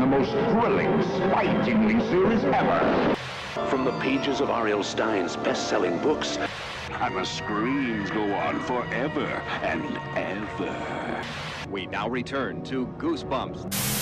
The most thrilling, spine-tingling series ever. From the pages of R.L. Stine's best-selling books, And the screams go on forever and ever. We now return to Goosebumps.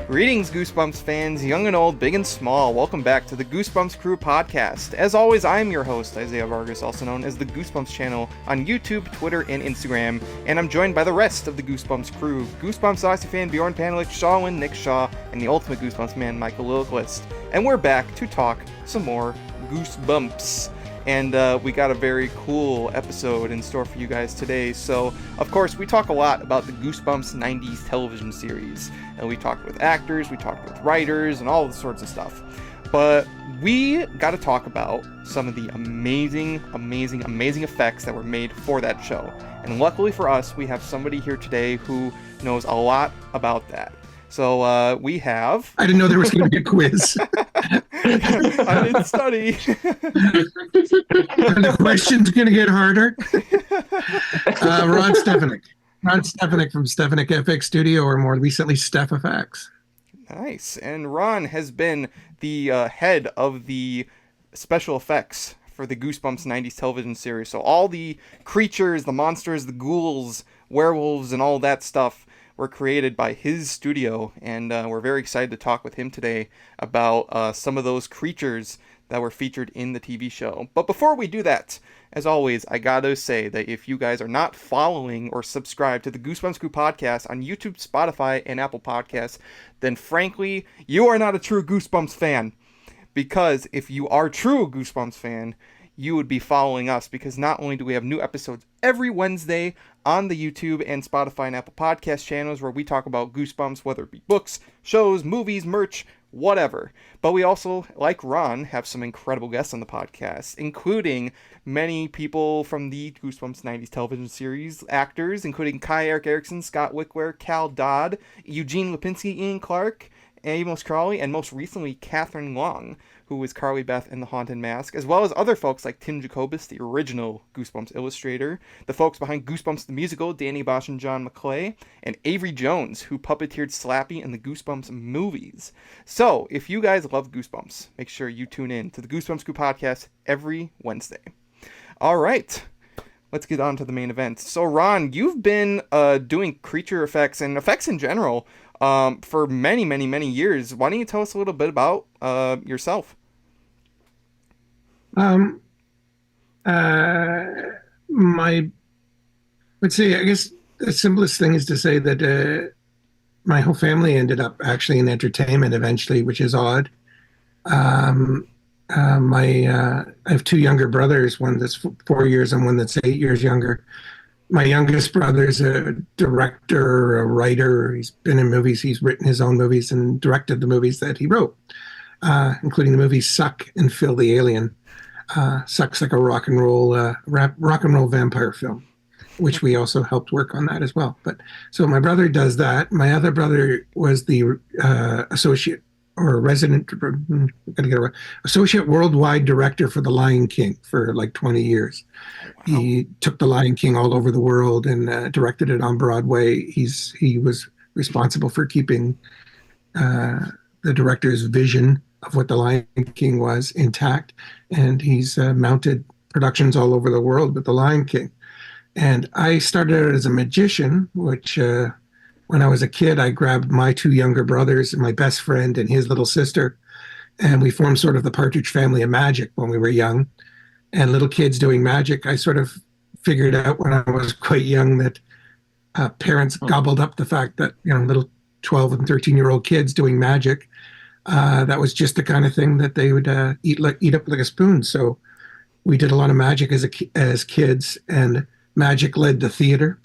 Greetings, Goosebumps fans, young and old, big and small. Welcome back to the Goosebumps Crew Podcast. As always, I'm your host, Isaiah Vargas, also known as the Goosebumps channel on YouTube, Twitter, and Instagram, and I'm joined by the rest of the Goosebumps crew. Goosebumps Odyssey fan Bjorn Panelik, Shawin, Nick Shaw, and the ultimate Goosebumps man, Michael Lilquist. And we're back to talk some more Goosebumps. And we got a very cool episode in store for you guys today. So, of course, we talk a lot about the Goosebumps 90s television series. And we talked with actors, we talked with writers, and all sorts of stuff. But we got to talk about some of the amazing effects that were made for that show. And luckily for us, we have somebody here today who knows a lot about that. So we have... I didn't know there was going to be a quiz. I didn't study. And the question's going to get harder. Ron Stefaniuk. Ron Stefaniuk from Stefaniuk FX Studio, or more recently, StefFX. Nice. And Ron has been the head of the special effects for the Goosebumps 90s television series. So all the creatures, the monsters, the ghouls, werewolves, and all that stuff were created by his studio, and we're very excited to talk with him today about some of those creatures that were featured in the TV show. But before we do that, as always, I gotta say that if you guys are not following or subscribed to the Goosebumps Crew Podcast on YouTube, Spotify, and Apple Podcasts, then frankly, you are not a true Goosebumps fan. Because if you are a true Goosebumps fan, you would be following us, because not only do we have new episodes every Wednesday on the YouTube and Spotify and Apple Podcast channels where we talk about Goosebumps, whether it be books, shows, movies, merch, whatever. But we also, like Ron, have some incredible guests on the podcast, including many people from the Goosebumps 90s television series, actors, including Kai Eric Erickson, Scott Wickware, Cal Dodd, Eugene Lipinski, Ian Clark, Amos Crowley, and most recently, Catherine Long, who is Carly Beth in The Haunted Mask, as well as other folks like Tim Jacobus, the original Goosebumps illustrator, the folks behind Goosebumps the Musical, Danny Bosch and John McClay, and Avery Jones, who puppeteered Slappy in the Goosebumps movies. So, if you guys love Goosebumps, make sure you tune in to the Goosebumps Crew Podcast every Wednesday. All right, let's get on to the main event. So, Ron, you've been doing creature effects and effects in general for many years. Why don't you tell us a little bit about yourself? I guess the simplest thing is to say that my whole family ended up actually in entertainment eventually, which is odd. I have two younger brothers, one that's 4 years and one that's 8 years younger. My youngest brother's a director, a writer. He's been in movies. He's written his own movies and directed the movies that he wrote, including the movies Suck and Phil the Alien. Suck's like a rock and roll vampire film, which we also helped work on that as well. But so my brother does that. My other brother was the associate or resident, associate worldwide director for The Lion King for like 20 years. Wow. He took The Lion King all over the world and directed it on Broadway. He was responsible for keeping the director's vision of what The Lion King was intact, and he's mounted productions all over the world with The Lion King. And I started out as a magician, which when I was a kid, I grabbed my two younger brothers and my best friend and his little sister, and we formed sort of the Partridge Family of Magic when we were young. And little kids doing magic, I sort of figured out when I was quite young that parents gobbled up the fact that, little 12 and 13-year-old kids doing magic, that was just the kind of thing that they would eat up like a spoon. So we did a lot of magic as kids, and magic led to theater.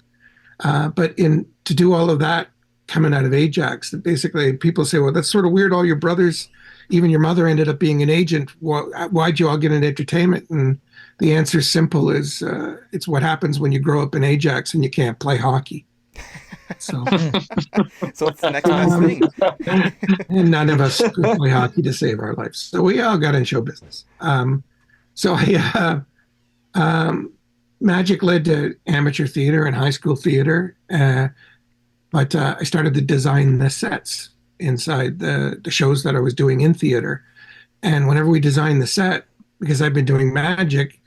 But to do all of that coming out of Ajax, basically people say, well, that's sort of weird. All your brothers, even your mother, ended up being an agent. Why'd you all get into entertainment? And the answer is simple: it's what happens when you grow up in Ajax and you can't play hockey. So, so it's the next best thing. And none of us could play hockey to save our lives. So we all got in show business. Magic led to amateur theater and high school theater. But I started to design the sets inside the shows that I was doing in theater. And whenever we designed the set, because I've been doing magic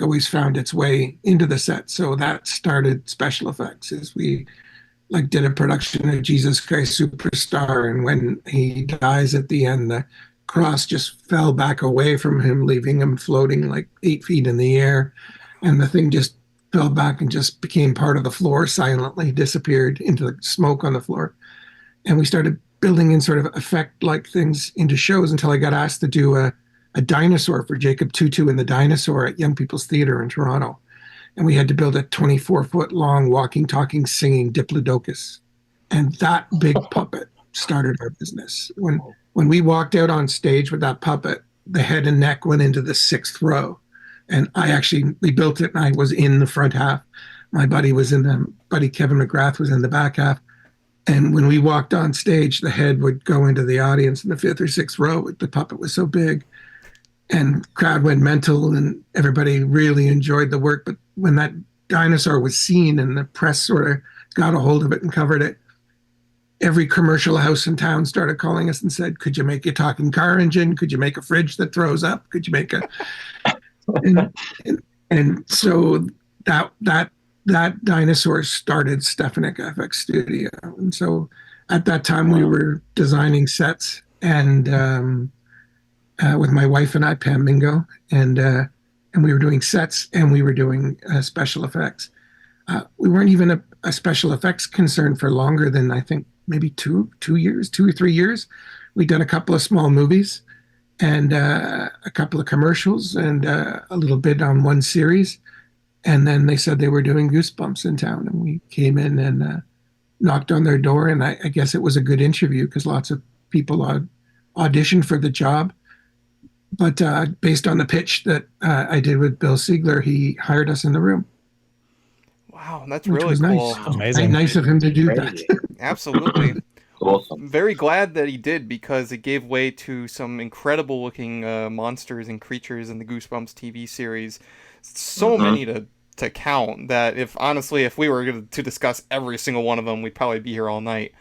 always found its way into the set. So that started special effects. As we did a production of Jesus Christ Superstar, and when he dies at the end, the cross just fell back away from him, leaving him floating 8 feet in the air. And the thing just fell back and just became part of the floor, silently disappeared into the smoke on the floor. And we started building in sort of effect-like things into shows until I got asked to do a dinosaur for Jacob Tutu and the Dinosaur at Young People's Theatre in Toronto. And we had to build a 24-foot-long walking, talking, singing Diplodocus. And that big puppet started our business. When we walked out on stage with that puppet, the head and neck went into the 6th row. And we built it, and I was in the front half. My buddy Kevin McGrath was in the back half. And when we walked on stage, the head would go into the audience in the 5th or 6th row. The puppet was so big. And crowd went mental, and everybody really enjoyed the work. But when that dinosaur was seen and the press sort of got a hold of it and covered it, every commercial house in town started calling us and said, could you make a talking car engine? Could you make a fridge that throws up? Could you make a... and so that dinosaur started Stefaniuk FX Studio. And so at that time we were designing sets and with my wife and I, Pam Mingo, and we were doing sets and we were doing special effects. We weren't even a special effects concern for longer than I think maybe 2 or 3 years. We'd done a couple of small movies and a couple of commercials and a little bit on one series. And then they said they were doing Goosebumps in town. And we came in and knocked on their door. And I guess it was a good interview because lots of people auditioned for the job. But based on the pitch that I did with Bill Siegler, he hired us in the room. Wow, that's really cool. Nice. Amazing. Nice of him to do that. Absolutely. Awesome. Very glad that he did, because it gave way to some incredible looking monsters and creatures in the Goosebumps TV series. So many to count that if we were going to discuss every single one of them, we'd probably be here all night.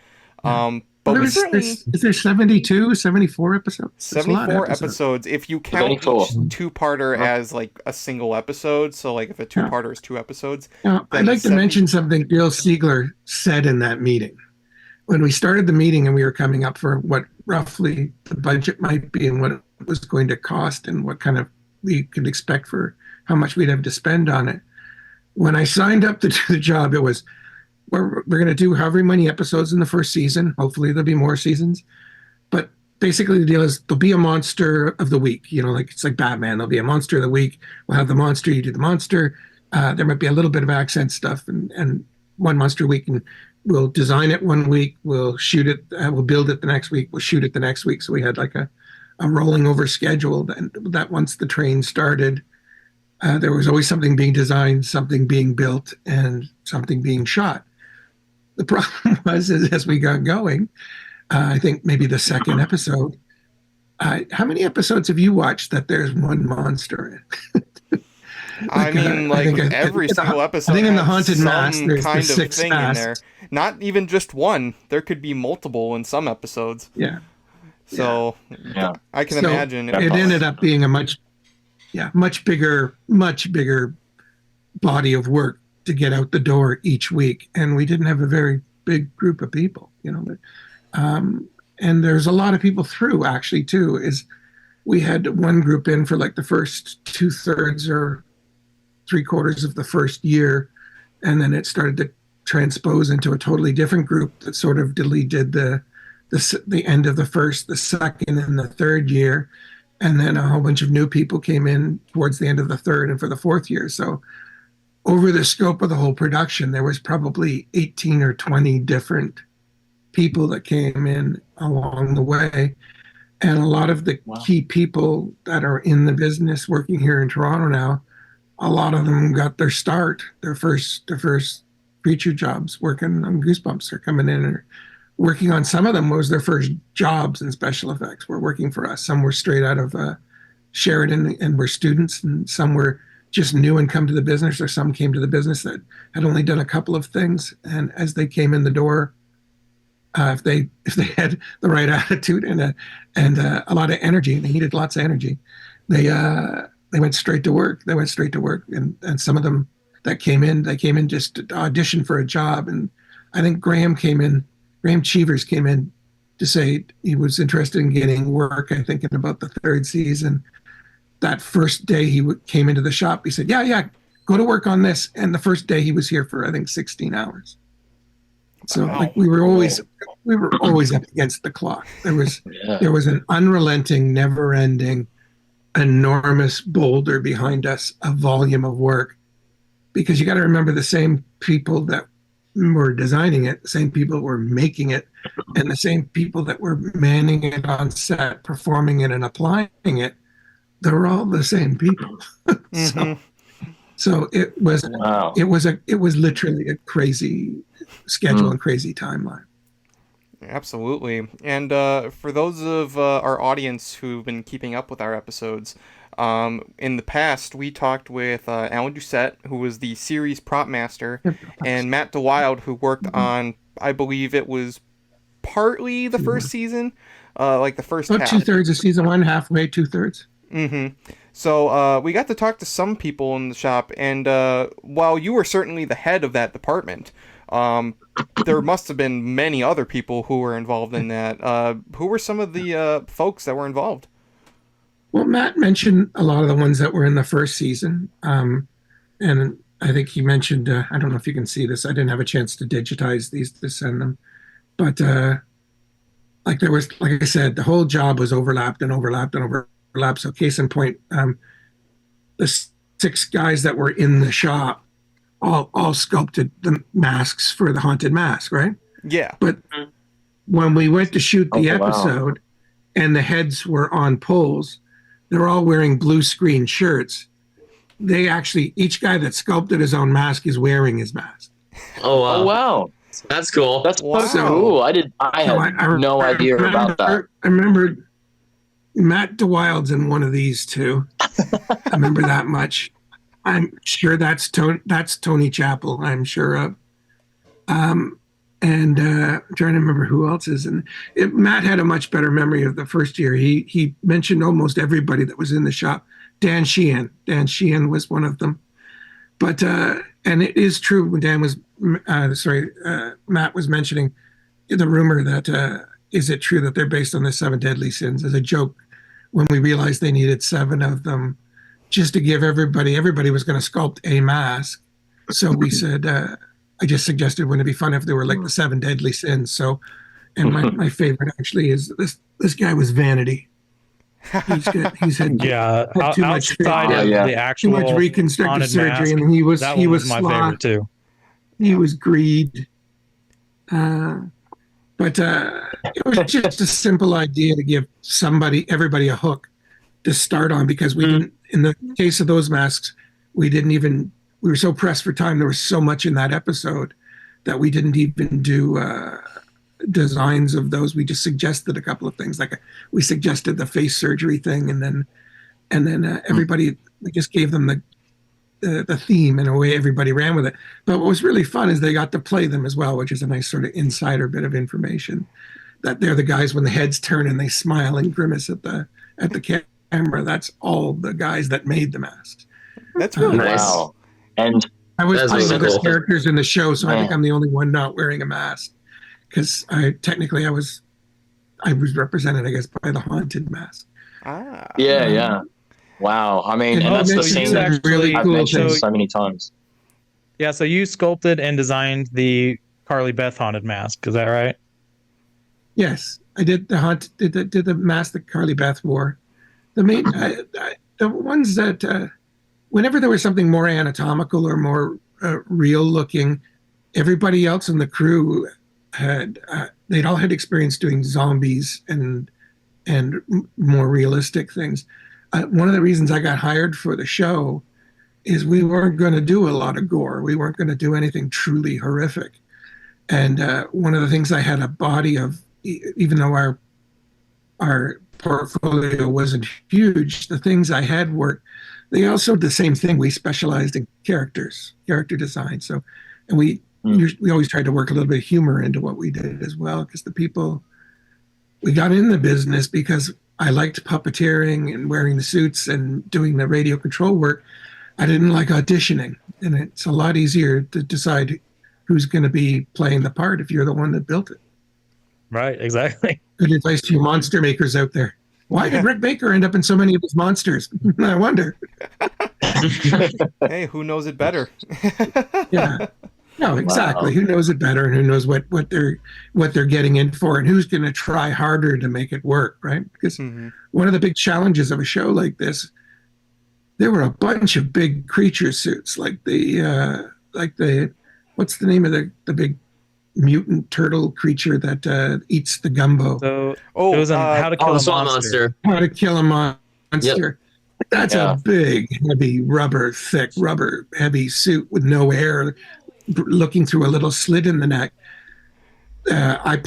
But is there 72, 74 episodes? 74 episodes if you count each two-parter as a single episode. So if a two-parter is 2 episodes. Now, I'd like to mention something Bill Siegler said in that meeting. When we started the meeting and we were coming up for what roughly the budget might be and what it was going to cost and what kind of we could expect for how much we'd have to spend on it. When I signed up to do the job, it was, we're going to do however many episodes in the first season. Hopefully there'll be more seasons. But basically the deal is there'll be a monster of the week. It's like Batman. There'll be a monster of the week. We'll have the monster. You do the monster. There might be a little bit of accent stuff and one monster a week. And we'll design it one week. We'll shoot it. We'll build it the next week. We'll shoot it the next week. So we had a rolling over schedule that once the train started, there was always something being designed, something being built, and something being shot. The problem was, as we got going, I think maybe the second episode, how many episodes have you watched that there's one monster in? Every single episode. I think in the Haunted Mass, there's kind the of sixth thing in there. Not even just one. There could be multiple in some episodes. Yeah. So I can imagine. It ended up being a much bigger body of work to get out the door each week, and we didn't have a very big group of people, and there's a lot of people through actually too. Is we had one group in for the first 2/3 or 3/4 of the first year, and then it started to transpose into a totally different group that sort of did the end of the first, the second, and the third year. and then a whole bunch of new people came in towards the end of the third and for the fourth year. So over the scope of the whole production, there was probably 18 or 20 different people that came in along the way. And a lot of the key people that are in the business working here in Toronto now, a lot of them got their start, their first feature jobs working on Goosebumps. Are coming in and working on, some of them was their first jobs in special effects, were working for us. Some were straight out of Sheridan and were students, and some were just new and come to the business, or some came to the business that had only done a couple of things. And as they came in the door, if they had the right attitude and a lot of energy, and they needed lots of energy, they went straight to work. They went straight to work, and some of them that came in just to audition for a job. And I think Graham Cheevers came in to say he was interested in getting work, I think in about the third season. That first day he came into the shop, he said, yeah, go to work on this. And the first day he was here for, I think, 16 hours. So like we were always up against the clock. There was an unrelenting, never-ending, enormous boulder behind us, a volume of work. Because you got to remember, the same people that were designing it, the same people were making it, and the same people that were manning it on set, performing it and applying it, they were all the same people. So it was literally a crazy schedule and crazy timeline. Absolutely. And for those of our audience who've been keeping up with our episodes, in the past we talked with Alan Doucette, who was the series prop master, and Matt DeWild, who worked on, I believe it was partly the first season, like the first about half. 2/3 of season one, halfway, 2/3. So we got to talk to some people in the shop, and while you were certainly the head of that department, there must have been many other people who were involved in that. Who were some of the folks that were involved? Well, Matt mentioned a lot of the ones that were in the first season. And I think he mentioned, I don't know if you can see this, I didn't have a chance to digitize these to send them. But like there was, like I said, the whole job was overlapped. So case in point, the 6 guys that were in the shop all sculpted the masks for the haunted mask, right? Yeah. But when we went to shoot the episode and the heads were on poles, they were all wearing blue screen shirts. They actually, each guy that sculpted his own mask is wearing his mask. Oh wow. That's cool. That's cool. I had no idea about that. I remember Matt DeWild's in one of these too. I remember that much. I'm sure that's Tony Chappell, I'm sure of. And I'm trying to remember who else is in it. Matt had a much better memory of the first year. He mentioned almost everybody that was in the shop. Dan Sheehan was one of them. But and it is true when Matt was mentioning the rumor that is it true that they're based on the 7 deadly sins, as a joke when we realized they needed 7 of them just to give everybody was going to sculpt a mask. So we said, I just suggested, wouldn't it be fun if they were like the 7 deadly sins? So, and my favorite actually is this guy was Vanity. He's had too much outside of the actual too much reconstructive surgery, mask, and he was my sloth. favorite too. He was greed. But it was just a simple idea to give everybody a hook to start on, because we didn't, in the case of those masks, we were so pressed for time. There was so much in that episode that we didn't even do designs of those. We just suggested a couple of things. Like we suggested the face surgery thing, and then everybody, we just gave them the theme, in a way everybody ran with it. But what was really fun is they got to play them as well, which is a nice sort of insider bit of information, that they're the guys when the heads turn and they smile and grimace at the camera. That's all the guys that made the masks. That's really nice. Wow. And I was playing other cool characters in the show, so I think I'm the only one not wearing a mask, because I was represented, I guess, by the haunted mask. Yeah. Wow. I mean, and that's the same that really I've cool mentioned thing. so many times. Yeah, so you sculpted and designed the Carly Beth haunted mask, is that right? Yes, I did the mask that Carly Beth wore. the ones that whenever there was something more anatomical or more real looking, everybody else in the crew they'd all had experience doing zombies and more realistic things. One of the reasons I got hired for the show is we weren't going to do a lot of gore. We weren't going to do anything truly horrific. And one of the things I had a body of, even though our portfolio wasn't huge, the things I had were, they also did the same thing. We specialized in character design. So, and we always tried to work a little bit of humor into what we did as well, because we got in the business because I liked puppeteering and wearing the suits and doing the radio control work. I didn't like auditioning, and it's a lot easier to decide who's going to be playing the part if you're the one that built it. Right, exactly. Good advice to you monster makers out there. Why did Rick Baker end up in so many of his monsters? I wonder. Hey, who knows it better? Yeah. No, exactly. Wow. Who knows it better, and who knows what they're getting in for, and who's going to try harder to make it work, right? Because one of the big challenges of a show like this, there were a bunch of big creature suits, like the what's the name of the big mutant turtle creature that eats the gumbo? So it was How to Kill a Monster. How to Kill a Monster. Yep. That's a big, thick rubber, heavy suit with no air, looking through a little slit in the neck. I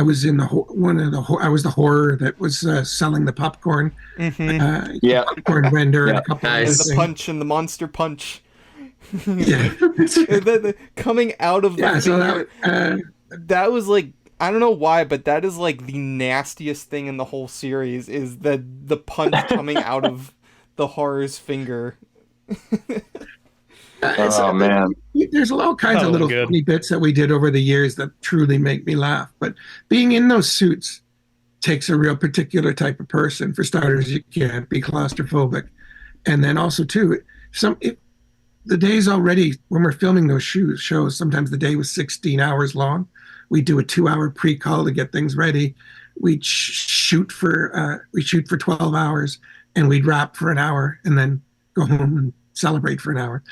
was the horror that was selling the popcorn. Popcorn vendor and a couple of the punch and the monster punch. the coming out of the finger, that was like, I don't know why, but that is like the nastiest thing in the whole series, is the punch coming out of the horror's finger. Man, there's all kinds of little funny bits that we did over the years that truly make me laugh. But being in those suits takes a real particular type of person. For starters, you can't be claustrophobic, and then also too, the days already when we're filming those shows, sometimes the day was 16 hours long. We do a 2-hour pre-call to get things ready. We'd shoot for 12 hours, and we'd wrap for an hour, and then go home and celebrate for an hour.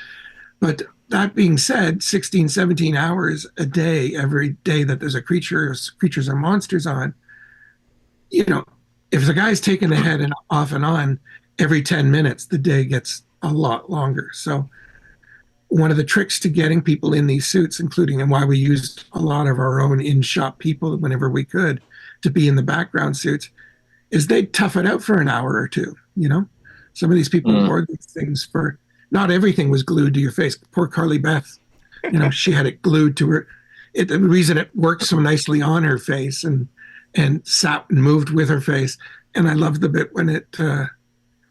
But that being said, 16, 17 hours a day, every day that there's a creatures or monsters on, if the guy's taking the head and off and on every 10 minutes, the day gets a lot longer. So one of the tricks to getting people in these suits, including, and why we used a lot of our own in-shop people whenever we could to be in the background suits, is they'd tough it out for an hour or two. Some of these people wore these things for, not everything was glued to your face. Poor Carly Beth, she had it glued to her. The reason it worked so nicely on her face and sat and moved with her face. And I loved the bit when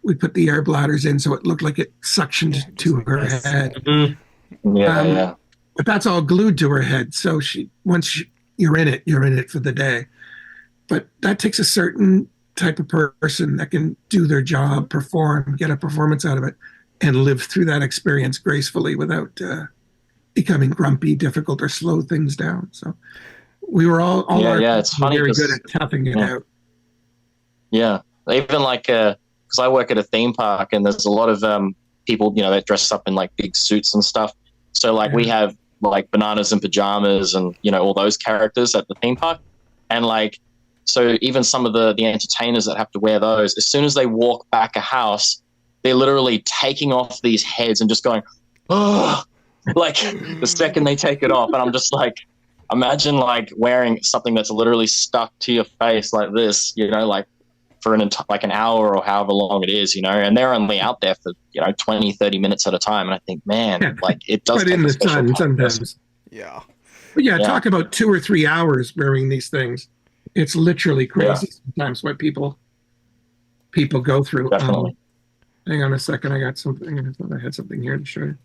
we put the air bladders in so it looked like it suctioned to her head. But that's all glued to her head. So once you're in it for the day. But that takes a certain type of person that can do their job, perform, get a performance out of it, and live through that experience gracefully without becoming grumpy, difficult, or slow things down. So we were all it's funny, very good at toughing it out. Yeah, even like because I work at a theme park, and there's a lot of people that dress up in like big suits and stuff. So like we have like bananas and pajamas and all those characters at the theme park, and like so even some of the entertainers that have to wear those, as soon as they walk back a house, they're literally taking off these heads and just going, oh, like the second they take it off. And I'm just like, imagine like wearing something that's literally stuck to your face like this, like for an hour or however long it is, and they're only out there for, 20, 30 minutes at a time. And I think, man, like it does. But in the sun sometimes. Yeah. But talk about 2 or 3 hours wearing these things. It's literally crazy sometimes what people go through. Definitely. Hang on a second. I got something. I thought I had something here to show you.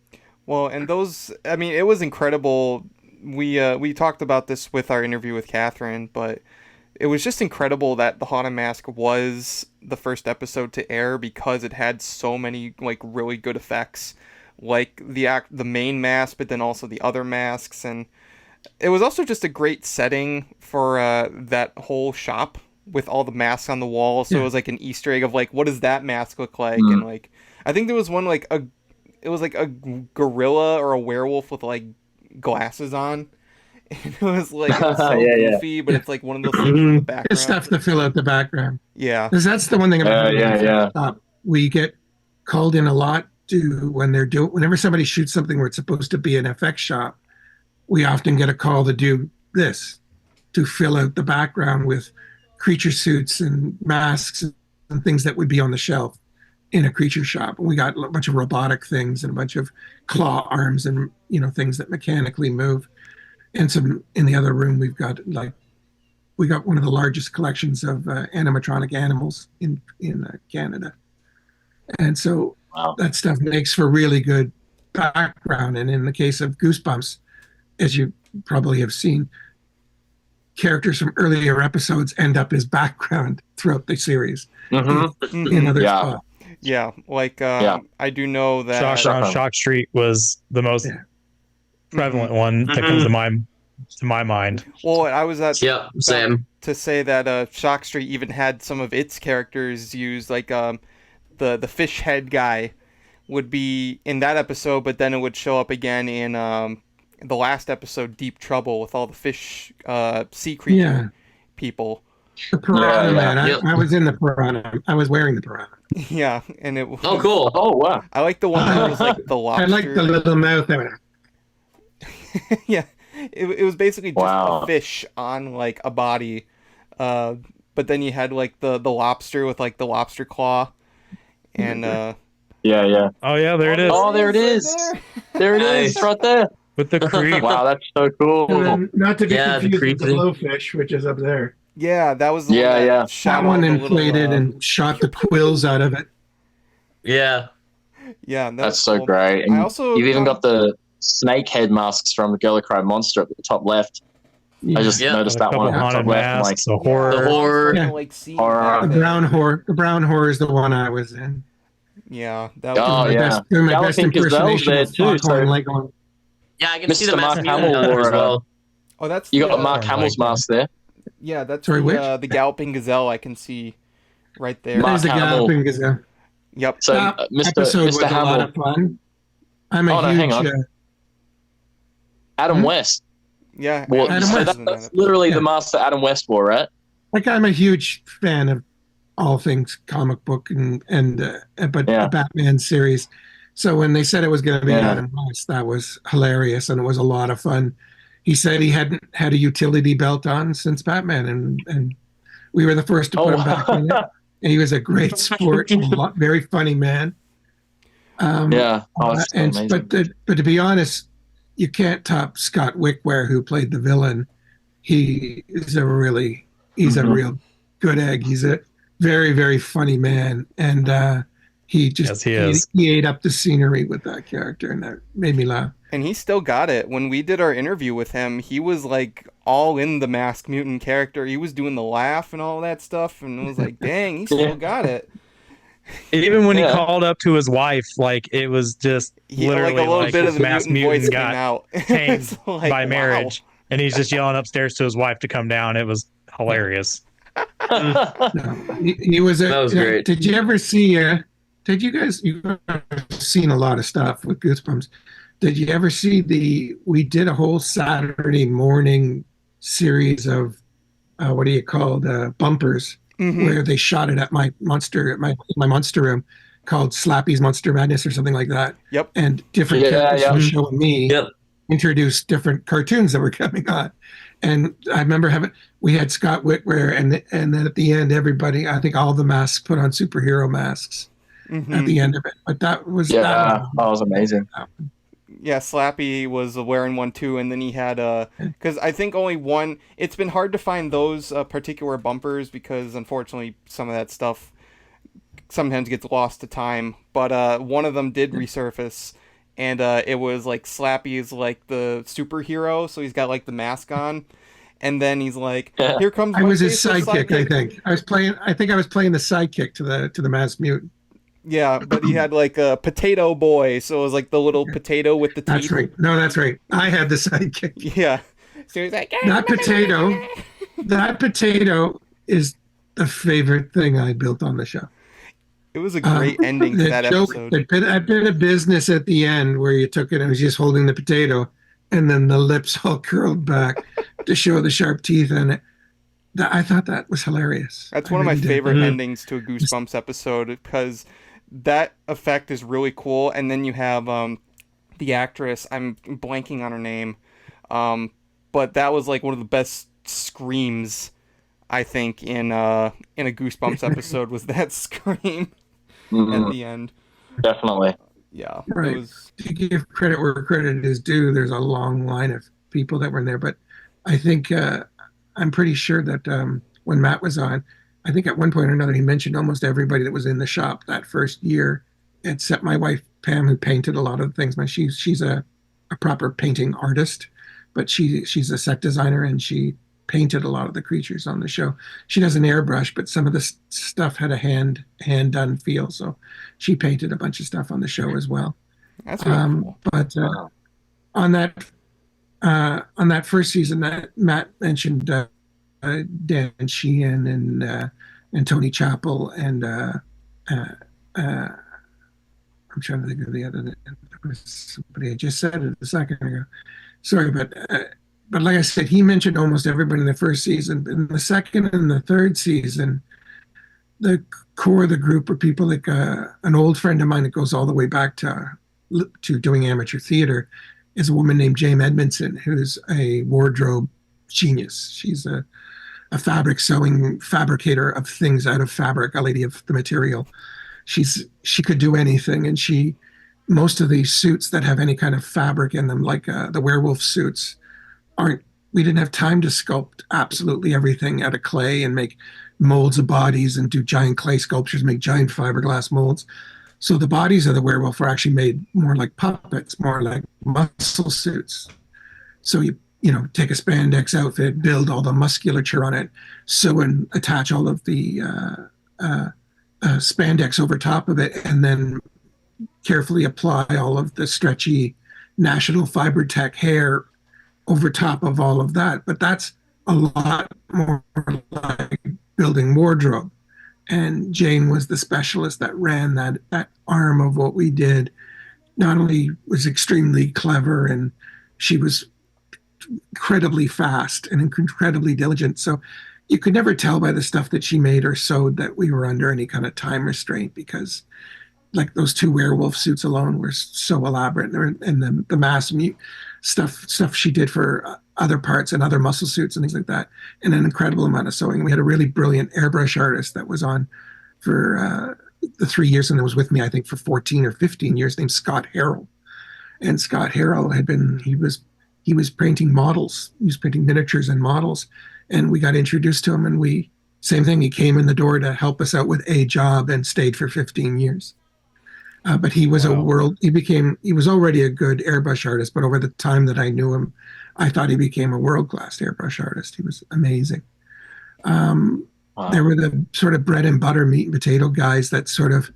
Well, and those, I mean, it was incredible. We talked about this with our interview with Catherine, but it was just incredible that The Haunted Mask was the first episode to air because it had so many like really good effects, like the main mask, but then also the other masks, and it was also just a great setting for that whole shop. with all the masks on the wall. So it was like an Easter egg of like, what does that mask look like? And like, I think there was one like it was like a gorilla or a werewolf with like glasses on. And it was like so goofy, but it's like one of those things in the background. It's stuff to fill out the background. Yeah, because that's the one thing about we get called in a lot to whenever somebody shoots something where it's supposed to be an FX shop, we often get a call to do this, to fill out the background with creature suits and masks and things that would be on the shelf in a creature shop. And we got a bunch of robotic things and a bunch of claw arms and things that mechanically move. And some in the other room, we got one of the largest collections of animatronic animals in Canada, and so that stuff makes for really good background. And in the case of Goosebumps, as you probably have seen, characters from earlier episodes end up as background throughout the series in other spots. Yeah, like I do know that Shock Street was the most prevalent one that comes to my mind. Well, I was at same to say that Shock Street even had some of its characters used, like the fish head guy would be in that episode, but then it would show up again in the last episode, Deep Trouble, with all the fish sea creature people. The piranha man. I was in the piranha. I was wearing the piranha. Yeah, and it was... Oh, cool. Oh, wow. I like the one that was like the lobster. I like the little mouth there. Yeah, it was basically just a fish on like a body, but then you had like the lobster with like the lobster claw, and Oh yeah, there it is. Oh, there it is. There it is, right there. With the creep. Wow, that's so cool. Not to be confused with the blowfish, which is up there. Yeah, that was the that one inflated and shot the quills out of it. Yeah, that's so great. And you've even got the snake head masks from the Girl Who Cried Monster at the top left. I just noticed that one at the top left. Like the horror. The brown horror is the one I was in. Yeah, that was my best impersonation of Stockholm Lego. Yeah, I can see the Mark Hamill as well. Oh, that's you got Mark Hamill's mask there. Yeah, that's the Galloping Gazelle. I can see right there. There's the Galloping Gazelle. Yep. So, episode was Mr. Hamill. A lot of fun. I'm a huge Adam West. Yeah, Adam West. That's literally the mask that Adam West wore, right? Like, I'm a huge fan of all things comic book and the Batman series. So when they said it was going to be Adam West, that was hilarious, and it was a lot of fun. He said he hadn't had a utility belt on since Batman, and we were the first to put him back in it. And he was a great sport, very funny man. Amazing. But to be honest, you can't top Scott Wickware, who played the villain. He's a real good egg. He's a very, very funny man, and he ate up the scenery with that character, and that made me laugh. And he still got it. When we did our interview with him, he was like all in the Masked Mutant character. He was doing the laugh and all that stuff, and it was like, dang, he still got it. Even when he called up to his wife, like, it was just literally like a little bit of the Masked mutant voice got came out. tamed like, by marriage, and he's just yelling upstairs to his wife to come down. It was hilarious. He was that was great. Did you ever see? You've seen a lot of stuff with Goosebumps. Did you ever see we did a whole Saturday morning series of bumpers, where they shot it at my monster room called Slappy's Monster Madness or something like that. Yep. And different characters were showing me introduced different cartoons that were coming on. And I remember we had Scott Wickware, and then at the end, everybody, I think all the masks put on superhero masks at the end of it. But that was amazing. Yeah, Slappy was wearing one too, and then he had because I think only one. It's been hard to find those particular bumpers because unfortunately some of that stuff sometimes gets lost to time. But one of them did resurface, and it was like Slappy's like the superhero, so he's got like the mask on, and then he's like, "Here comes." I was his sidekick. I think I was playing the sidekick to the Masked Mutant. Yeah, but he had like a potato boy, so it was like the little potato with the teeth. That's right. No, that's right. I had the sidekick. Yeah. So he's like, that potato is the favorite thing I built on the show. It was a great ending to that episode. That bit of business at the end where you took it and it was just holding the potato, and then the lips all curled back to show the sharp teeth in it. I thought that was hilarious. That's one of my favorite endings to a Goosebumps episode, because that effect is really cool. And then you have the actress, I'm blanking on her name, but that was like one of the best screams, I think, in a Goosebumps episode, was that scream at the end. Definitely. Yeah. Right. To give credit where credit is due, there's a long line of people that were in there, but I think I'm pretty sure that when Matt was on, I think at one point or another he mentioned almost everybody that was in the shop that first year, except my wife Pam, who painted a lot of the things. She's a proper painting artist, but she's a set designer, and she painted a lot of the creatures on the show. She does an airbrush, but some of the stuff had a hand done feel, so she painted a bunch of stuff on the show as well. That's really cool. But on that first season that Matt mentioned, Dan Sheehan and Tony Chappell and I'm trying to think of the other. Somebody I just said it a second ago. Sorry, but like I said, he mentioned almost everybody in the first season. But in the second and the third season, the core of the group are people like an old friend of mine that goes all the way back to doing amateur theater, is a woman named Jane Edmondson, who's a wardrobe genius. She's a fabric sewing fabricator of things out of fabric, a lady of the material. She could do anything, and most of these suits that have any kind of fabric in them, like the werewolf suits, we didn't have time to sculpt absolutely everything out of clay and make molds of bodies and do giant clay sculptures, make giant fiberglass molds. So the bodies of the werewolf were actually made more like puppets, more like muscle suits. So you take a spandex outfit, build all the musculature on it, sew and attach all of the spandex over top of it, and then carefully apply all of the stretchy National Fiber Tech hair over top of all of that. But that's a lot more like building wardrobe. And Jane was the specialist that ran that arm of what we did. Not only was extremely clever, and she was incredibly fast and incredibly diligent. So you could never tell by the stuff that she made or sewed that we were under any kind of time restraint, because like those 2 werewolf suits alone were so elaborate, and the mass stuff she did for other parts and other muscle suits and things like that, and an incredible amount of sewing. We had a really brilliant airbrush artist that was on for the 3 years and was with me, I think, for 14 or 15 years, named Scott Harrell. And Scott Harrell he was painting models. He was painting miniatures and models. And we got introduced to him, and same thing, he came in the door to help us out with a job and stayed for 15 years. But he was he was already a good airbrush artist, but over the time that I knew him, I thought he became a world-class airbrush artist. He was amazing. There were the sort of bread and butter meat and potato guys that sort of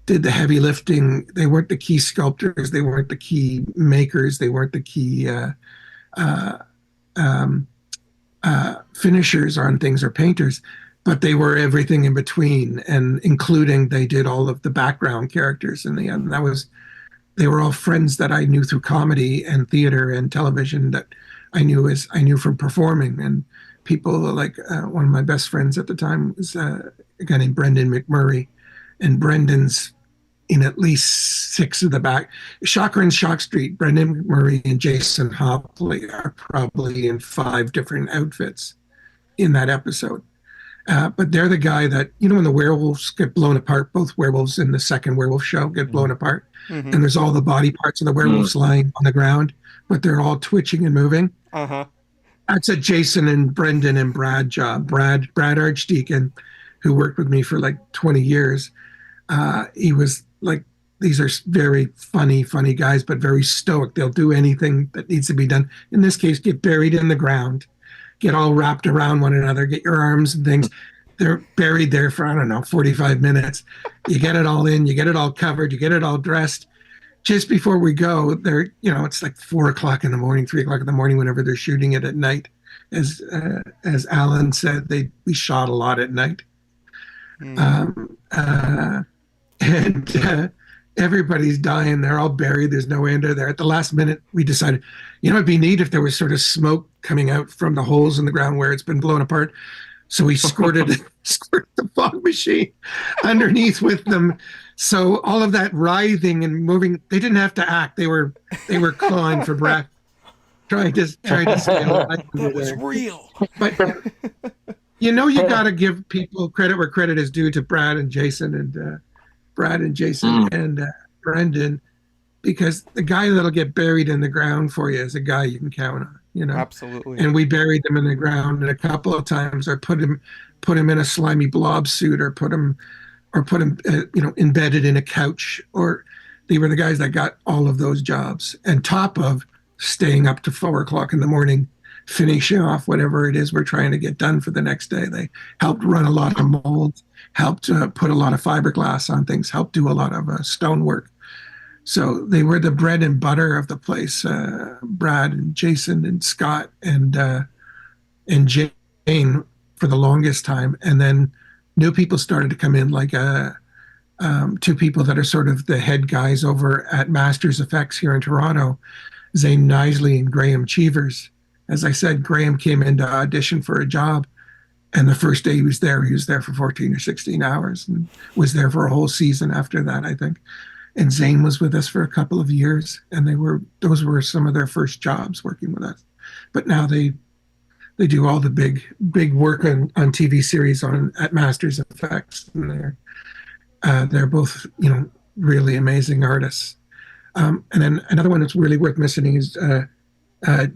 did the heavy lifting. They weren't the key sculptors. They weren't the key makers. They weren't the key finishers on things or painters, but they were everything in between, and including they did all of the background characters in the end. They were all friends that I knew through comedy and theater and television that I knew from performing. And people like one of my best friends at the time was a guy named Brendan McMurray, and Brendan's in at least 6 of the back. Shocker and Shock Street, Brendan McMurray and Jason Hopley are probably in 5 different outfits in that episode. But they're the guy that, when the werewolves get blown apart, both werewolves in the second werewolf show get blown apart, and there's all the body parts of the werewolves lying on the ground, but they're all twitching and moving. That's a Jason and Brendan and Brad job. Brad Archdeacon, who worked with me for like 20 years, he was like, these are very funny guys, but very stoic. They'll do anything that needs to be done. In this case, get buried in the ground, get all wrapped around one another, get your arms and things. They're buried there for, 45 minutes. You get it all in, you get it all covered, you get it all dressed. Just before we go, it's like 4 o'clock in the morning, 3 o'clock in the morning, whenever they're shooting it at night. as Alan said, we shot a lot at night. And everybody's dying. They're all buried. There's no end there. At the last minute, we decided, it'd be neat if there was sort of smoke coming out from the holes in the ground where it's been blown apart. So we squirted the fog machine underneath with them. So all of that writhing and moving, they didn't have to act. They were clawing for breath, trying to stay alive. That was real. But you got to give people credit where credit is due to Brad and Jason and Brendan, because the guy that'll get buried in the ground for you is a guy you can count on. Absolutely. And we buried them in the ground, and a couple of times, or put him in a slimy blob suit, or put him embedded in a couch. Or they were the guys that got all of those jobs, and top of staying up to 4:00 in the morning, finishing off whatever it is we're trying to get done for the next day. They helped run a lot of molds, helped put a lot of fiberglass on things, helped do a lot of stonework. So they were the bread and butter of the place. Brad and Jason and Scott and Jane for the longest time, and then new people started to come in, like two people that are sort of the head guys over at Masters Effects here in Toronto, Zane Nisley and Graham Cheevers. As I said, Graham came in to audition for a job, and the first day he was there for 14 or 16 hours, and was there for a whole season after that, I think. And Zane was with us for a couple of years, and those were some of their first jobs working with us. But now they do all the big work on TV series at Masters Effects, and they're both really amazing artists. And then another one that's really worth mentioning is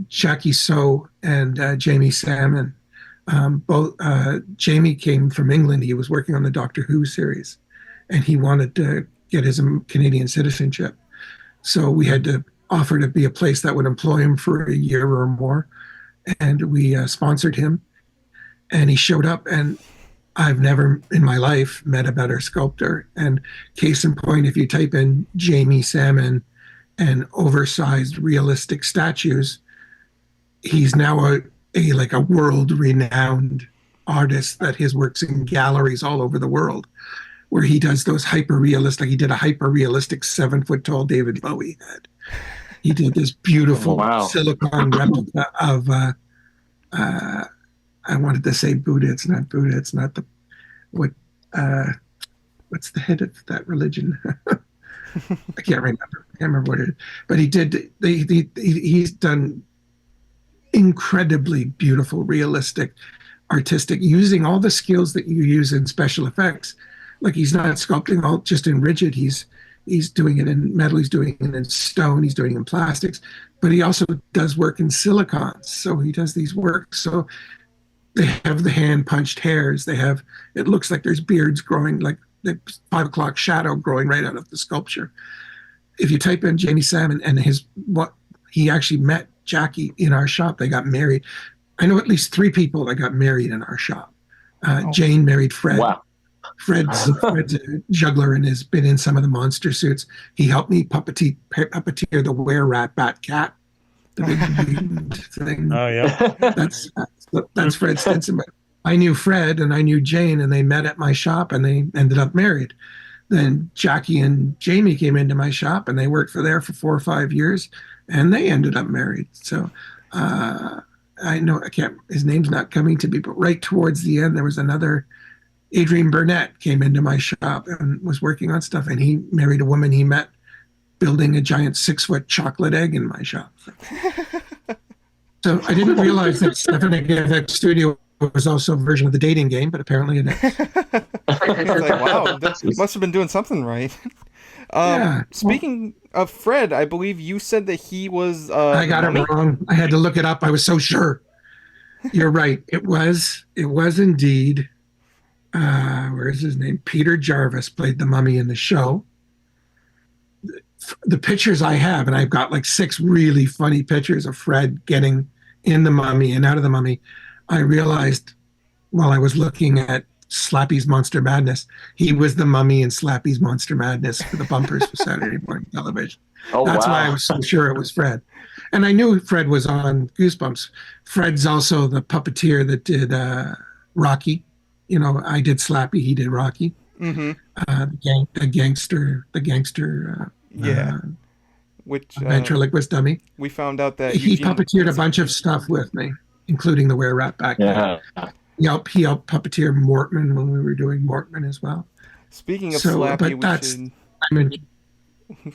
Jackie So and Jamie Salmon. Both Jamie came from England. He was working on the Doctor Who series, and he wanted to get his Canadian citizenship. So we had to offer to be a place that would employ him for a year or more. And we sponsored him, and he showed up, and I've never in my life met a better sculptor. And case in point, if you type in Jamie Salmon and oversized realistic statues, he's now a world-renowned artist that his work's in galleries all over the world, where he does those hyper-realistic. He did a hyper-realistic 7-foot-tall David Bowie head. He did this beautiful silicone replica of, I wanted to say Buddha. It's not Buddha. It's not what's the head of that religion? I can't remember what it is. But he did, he's done incredibly beautiful, realistic, artistic, using all the skills that you use in special effects. Like, he's not sculpting all just in rigid. He's doing it in metal. He's doing it in stone. He's doing it in plastics. But he also does work in silicons. So he does these works. So they have the hand punched hairs. It looks like there's beards growing, like the 5 o'clock shadow growing right out of the sculpture. If you type in Jamie Salmon and he actually met Jackie in our shop. They got married. I know at least 3 people that got married in our shop. Jane married Fred. Wow. Fred's a juggler and has been in some of the monster suits. He helped me puppeteer the were-rat bat cat, the big thing. Oh yeah, that's Fred Stinson. But I knew Fred and I knew Jane, and they met at my shop, and they ended up married. Then Jackie and Jamie came into my shop, and they worked there for 4 or 5 years, and they ended up married. So I know his name's not coming to me, but right towards the end, there was another. Adrian Burnett came into my shop and was working on stuff, and he married a woman he met building a giant 6-foot chocolate egg in my shop. So I didn't realize that Stefaniuk FX Studio was also a version of the dating game, but apparently it is. Wow, must have been doing something right. Speaking of Fred, I believe you said that he was. I got it wrong. I had to look it up. I was so sure. You're right. It was indeed. Where is his name? Peter Jarvis played the mummy in the show. The pictures I have, and I've got like 6 really funny pictures of Fred getting in the mummy and out of the mummy. I realized while I was looking at Slappy's Monster Madness, he was the mummy in Slappy's Monster Madness for the bumpers for Saturday morning television. That's why I was so sure it was Fred. And I knew Fred was on Goosebumps. Fred's also the puppeteer that did Rocky. You know, I did Slappy, he did Rocky. Mm-hmm. The gangster. Which ventriloquist dummy. We found out that he puppeteered a bunch of stuff with me, including the Were Rat back then. He helped puppeteer Mortman when we were doing Mortman as well. Speaking of Slappy,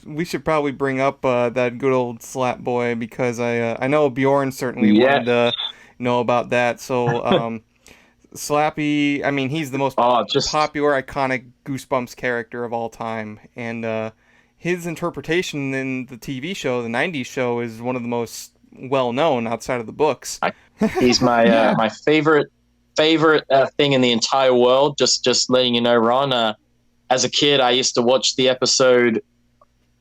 we should probably bring up that good old Slap Boy, because I know Bjorn certainly wanted to know about that. So Slappy, I mean, he's the most popular, iconic Goosebumps character of all time, and his interpretation in the TV show, the 90s show, is one of the most well-known outside of the books. He's my my favorite thing in the entire world. Just letting you know, Ron. As a kid, I used to watch the episode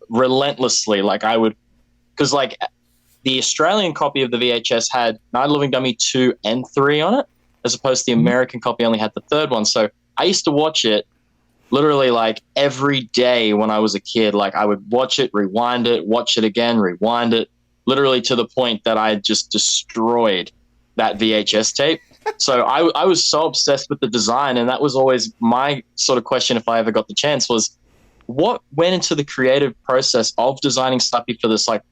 relentlessly. Like I would, because like the Australian copy of the VHS had Night of the Living Dummy 2 and 3 on it, as opposed to the American copy only had the third one. So I used to watch it literally like every day when I was a kid. Like I would watch it, rewind it, watch it again, rewind it, literally to the point that I just destroyed that VHS tape. So I was so obsessed with the design, and that was always my sort of question if I ever got the chance, was what went into the creative process of designing Slappy for this? Like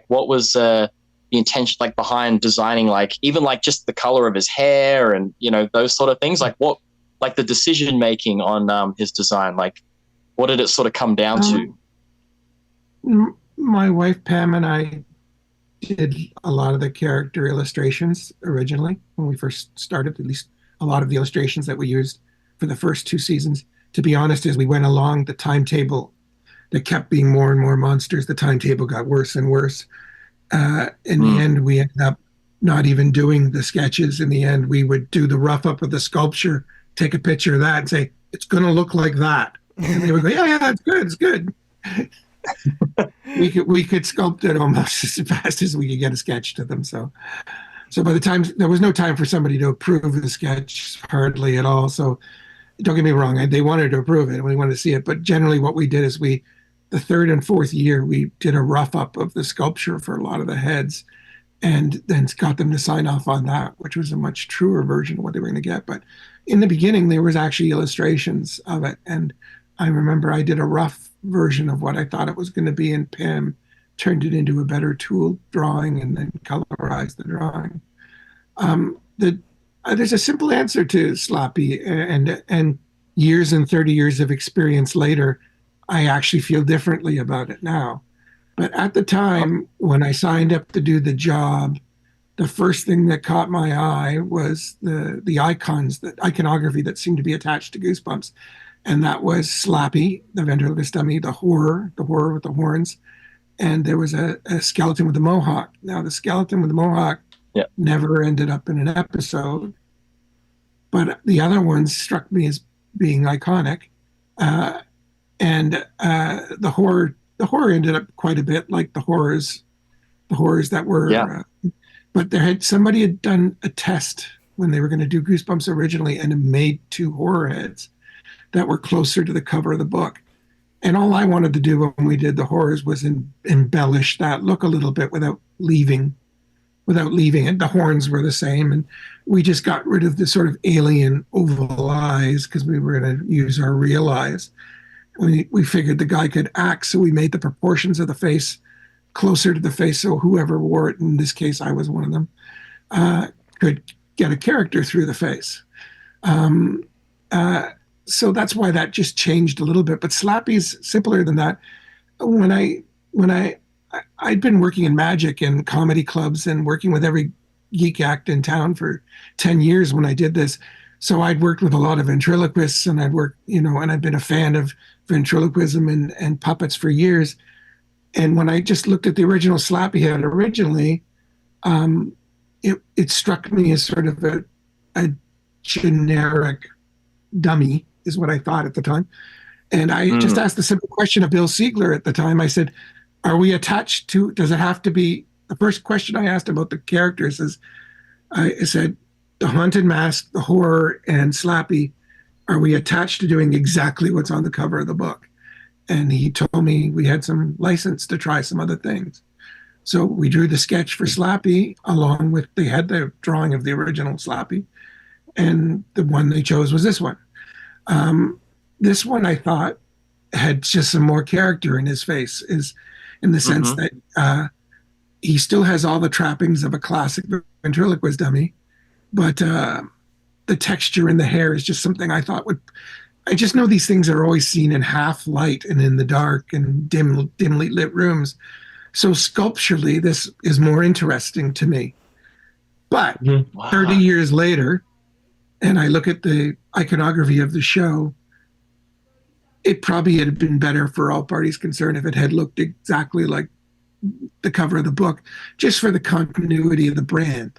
what was the intention like behind designing, like even like just the color of his hair and, you know, those sort of things? Like what, like the decision making on his design, like what did it sort of come down to? My wife Pam and I did a lot of the character illustrations originally when we first started, at least a lot of the illustrations that we used for the first 2 seasons. To be honest, as we went along, the timetable, there kept being more and more monsters. The timetable got worse and worse. In the end, we ended up not even doing the sketches. In the end, we would do the rough up of the sculpture, take a picture of that and say, it's going to look like that. And they would go, yeah, that's good. It's good. we could sculpt it almost as fast as we could get a sketch to them. So by the time, there was no time for somebody to approve the sketch, hardly at all. So don't get me wrong, they wanted to approve it and we wanted to see it. But generally what we did is the 3rd and 4th year, we did a rough up of the sculpture for a lot of the heads and then got them to sign off on that, which was a much truer version of what they were going to get. But in the beginning, there was actually illustrations of it. And I remember I did a rough version of what I thought it was going to be, and Pam turned it into a better tool drawing and then colorized the drawing. There's a simple answer to Slappy, and years and 30 years of experience later, I actually feel differently about it now. But at the time when I signed up to do the job, the first thing that caught my eye was the icons, the iconography that seemed to be attached to Goosebumps. And that was Slappy, the ventriloquist dummy, the horror with the horns. And there was a skeleton with a mohawk. Now, the skeleton with the mohawk never ended up in an episode. But the other ones struck me as being iconic. And the horror ended up quite a bit like the horrors that were. But somebody had done a test when they were going to do Goosebumps originally and had made 2 horror heads that were closer to the cover of the book. And all I wanted to do when we did the horrors was embellish that look a little bit without leaving it. The horns were the same, and we just got rid of the sort of alien oval eyes because we were going to use our real eyes. We figured the guy could act, so we made the proportions of the face closer to the face, so whoever wore it, in this case I was one of them, could get a character through the face. So that's why that just changed a little bit. But Slappy's simpler than that. When I'd been working in magic and comedy clubs and working with every geek act in town for 10 years when I did this. So I'd worked with a lot of ventriloquists, and and I'd been a fan of ventriloquism and puppets for years. And when I just looked at the original Slappy head originally, it struck me as sort of a generic dummy, is what I thought at the time. And I just asked the simple question of Bill Siegler at the time. I said, are we attached to, does it have to be, the first question I asked about the characters is, I said, the Haunted Mask, the horror, and Slappy, are we attached to doing exactly what's on the cover of the book? And he told me we had some license to try some other things. So we drew the sketch for Slappy along with, they had the drawing of the original Slappy, and the one they chose was this one. This one I thought had just some more character in his face, is in the sense that he still has all the trappings of a classic ventriloquist dummy, but the texture in the hair is just something I thought would. I just know these things are always seen in half light and in the dark and dimly lit rooms. So sculpturally, this is more interesting to me. But 30 years later, and I look at the iconography of the show, it probably had been better for all parties concerned if it had looked exactly like the cover of the book, just for the continuity of the brand,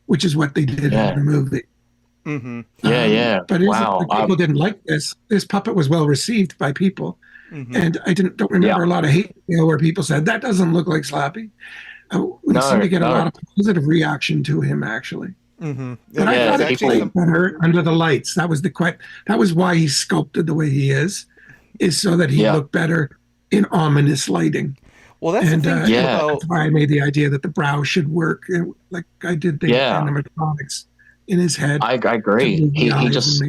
which is what they did in the movie. But people didn't like this. This puppet was well received by people, and I don't remember a lot of hate mail where people said that doesn't look like Slappy. We seem to get a lot of positive reaction to him, actually. But I thought it played better under the lights. That was that was why he's sculpted the way he is so that he looked better in ominous lighting. Well, that's the thing that's why I made the idea that the brow should work, like I did the animatronics in his head. I agree. He just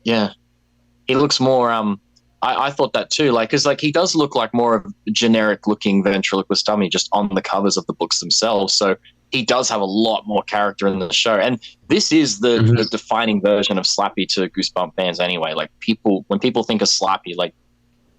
he looks more. I thought that too. Like, because like he does look like more of a generic looking ventriloquist dummy just on the covers of the books themselves. So he does have a lot more character in the show, and this is the defining version of Slappy to Goosebump fans anyway. Like when people think of Slappy, like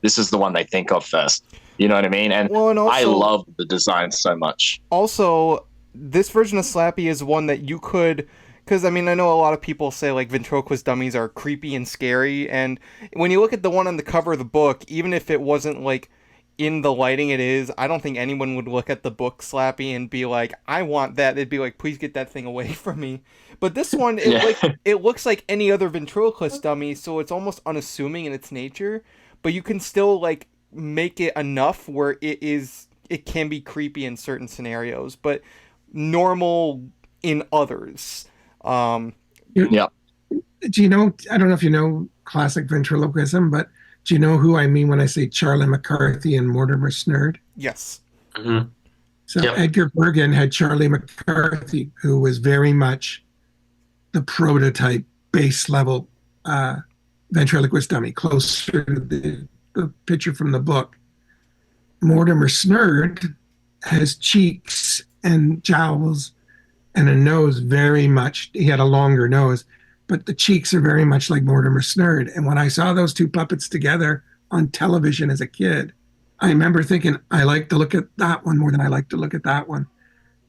this is the one they think of first. You know what I mean? And also, I love the design so much. Also, this version of Slappy is one that you could, because I mean, I know a lot of people say like ventriloquist dummies are creepy and scary, and when you look at the one on the cover of the book, even if it wasn't like in the lighting it is, I don't think anyone would look at the book Slappy and be like, I want that. They'd be like, please get that thing away from me. But this one, it looks like any other ventriloquist dummy, so it's almost unassuming in its nature, but you can still like make it enough where it can be creepy in certain scenarios, but normal in others. Do you know, I don't know if you know classic ventriloquism, but do you know who I mean when I say Charlie McCarthy and Mortimer Snerd? Yes. So Edgar Bergen had Charlie McCarthy, who was very much the prototype base level ventriloquist dummy, closer to the picture from the book. Mortimer Snerd has cheeks and jowls and a nose very much. He had a longer nose, but the cheeks are very much like Mortimer Snerd. And when I saw those two puppets together on television as a kid, I remember thinking, I like to look at that one more than I like to look at that one.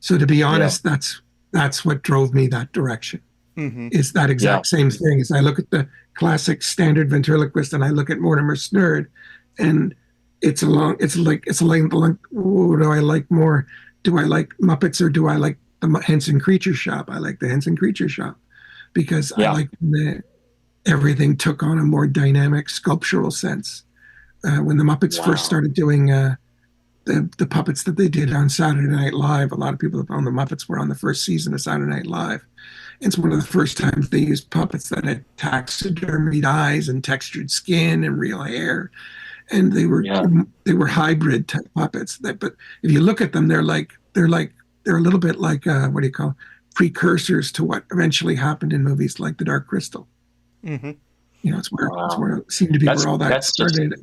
So to be honest, that's what drove me that direction. Is that exact same thing. As I look at the classic standard ventriloquist and I look at Mortimer Snerd, and it's like, what do I like more? Do I like Muppets or do I like the Henson Creature Shop? I like the Henson Creature Shop because I like everything took on a more dynamic sculptural sense. When the Muppets first started doing the puppets that they did on Saturday Night Live, a lot of people that found the Muppets were on the first season of Saturday Night Live. It's one of the first times they used puppets that had taxidermied eyes and textured skin and real hair, and they were hybrid type puppets. But if you look at them, they're a little bit like what do you call precursors to what eventually happened in movies like The Dark Crystal. You know, it's where it seemed to be where all that started.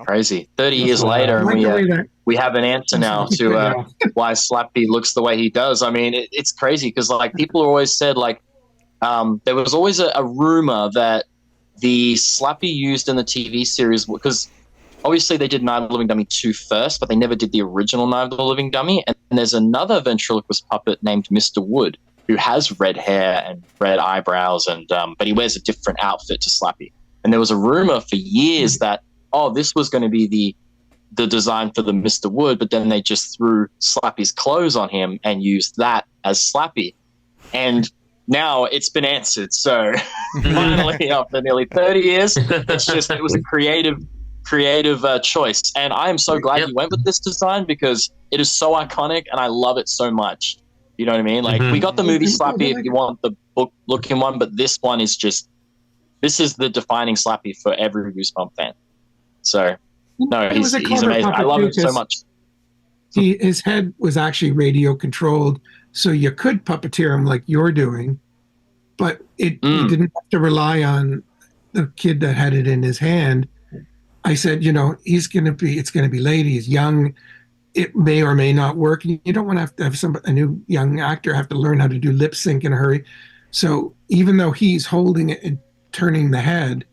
Crazy. 30 years later, and we have an answer now to why Slappy looks the way he does. I mean, it's crazy because like people always said like there was always a rumor that the Slappy used in the TV series, because obviously they did Night of the Living Dummy 2 first, but they never did the original Night of the Living Dummy. And there's another ventriloquist puppet named Mr. Wood who has red hair and red eyebrows, and but he wears a different outfit to Slappy. And there was a rumor for years that this was going to be the design for the Mr. Wood, but then they just threw Slappy's clothes on him and used that as Slappy. And now it's been answered. So finally, after nearly 30 years, it was a creative choice. And I am so glad you went with this design because it is so iconic and I love it so much. You know what I mean? Like we got the movie Slappy if you want the book looking one, but this one is this is the defining Slappy for every Goosebump fan. So No, It was a he's clever amazing. I puppet love too, him so 'cause much. his head was actually radio controlled, so you could puppeteer him like you're doing, but you didn't have to rely on the kid that had it in his hand. I said, it's going to be late. He's young. It may or may not work. You don't want to have a new young actor have to learn how to do lip sync in a hurry. So even though he's holding it and turning the head,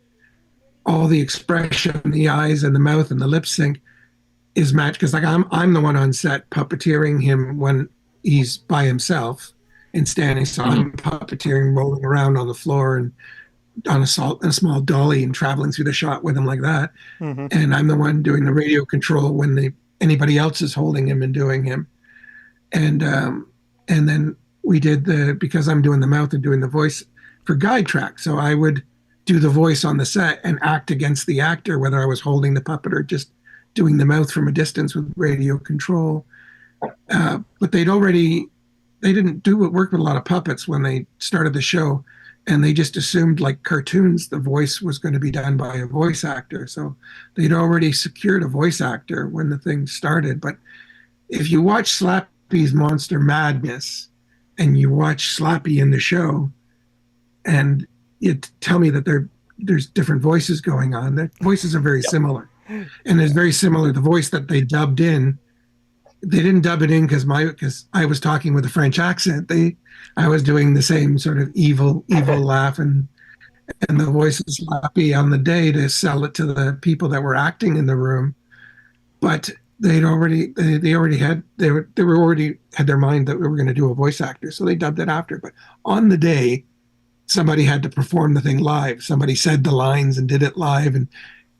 all the expression, the eyes and the mouth and the lip sync is matched. Because like I'm the one on set puppeteering him when he's by himself and standing. So I'm puppeteering, rolling around on the floor and on a small dolly and traveling through the shot with him like that. Mm-hmm. And I'm the one doing the radio control when anybody else is holding him and doing him. And then we did because I'm doing the mouth and doing the voice for guide track. So I would do the voice on the set and act against the actor, whether I was holding the puppet or just doing the mouth from a distance with radio control. But they didn't work with a lot of puppets when they started the show. And they just assumed, like cartoons, the voice was going to be done by a voice actor. So they'd already secured a voice actor when the thing started. But if you watch Slappy's Monster Madness and you watch Slappy in the show and you tell me that there's different voices going on, the voices are very similar. And there's very similar, the voice that they dubbed in, they didn't dub it in because I was talking with a French accent. I was doing the same sort of evil laugh and the voice of Slappy on the day to sell it to the people that were acting in the room. But they already had their mind that we were going to do a voice actor, so they dubbed it after. But on the day, somebody had to perform the thing live. Somebody said the lines and did it live and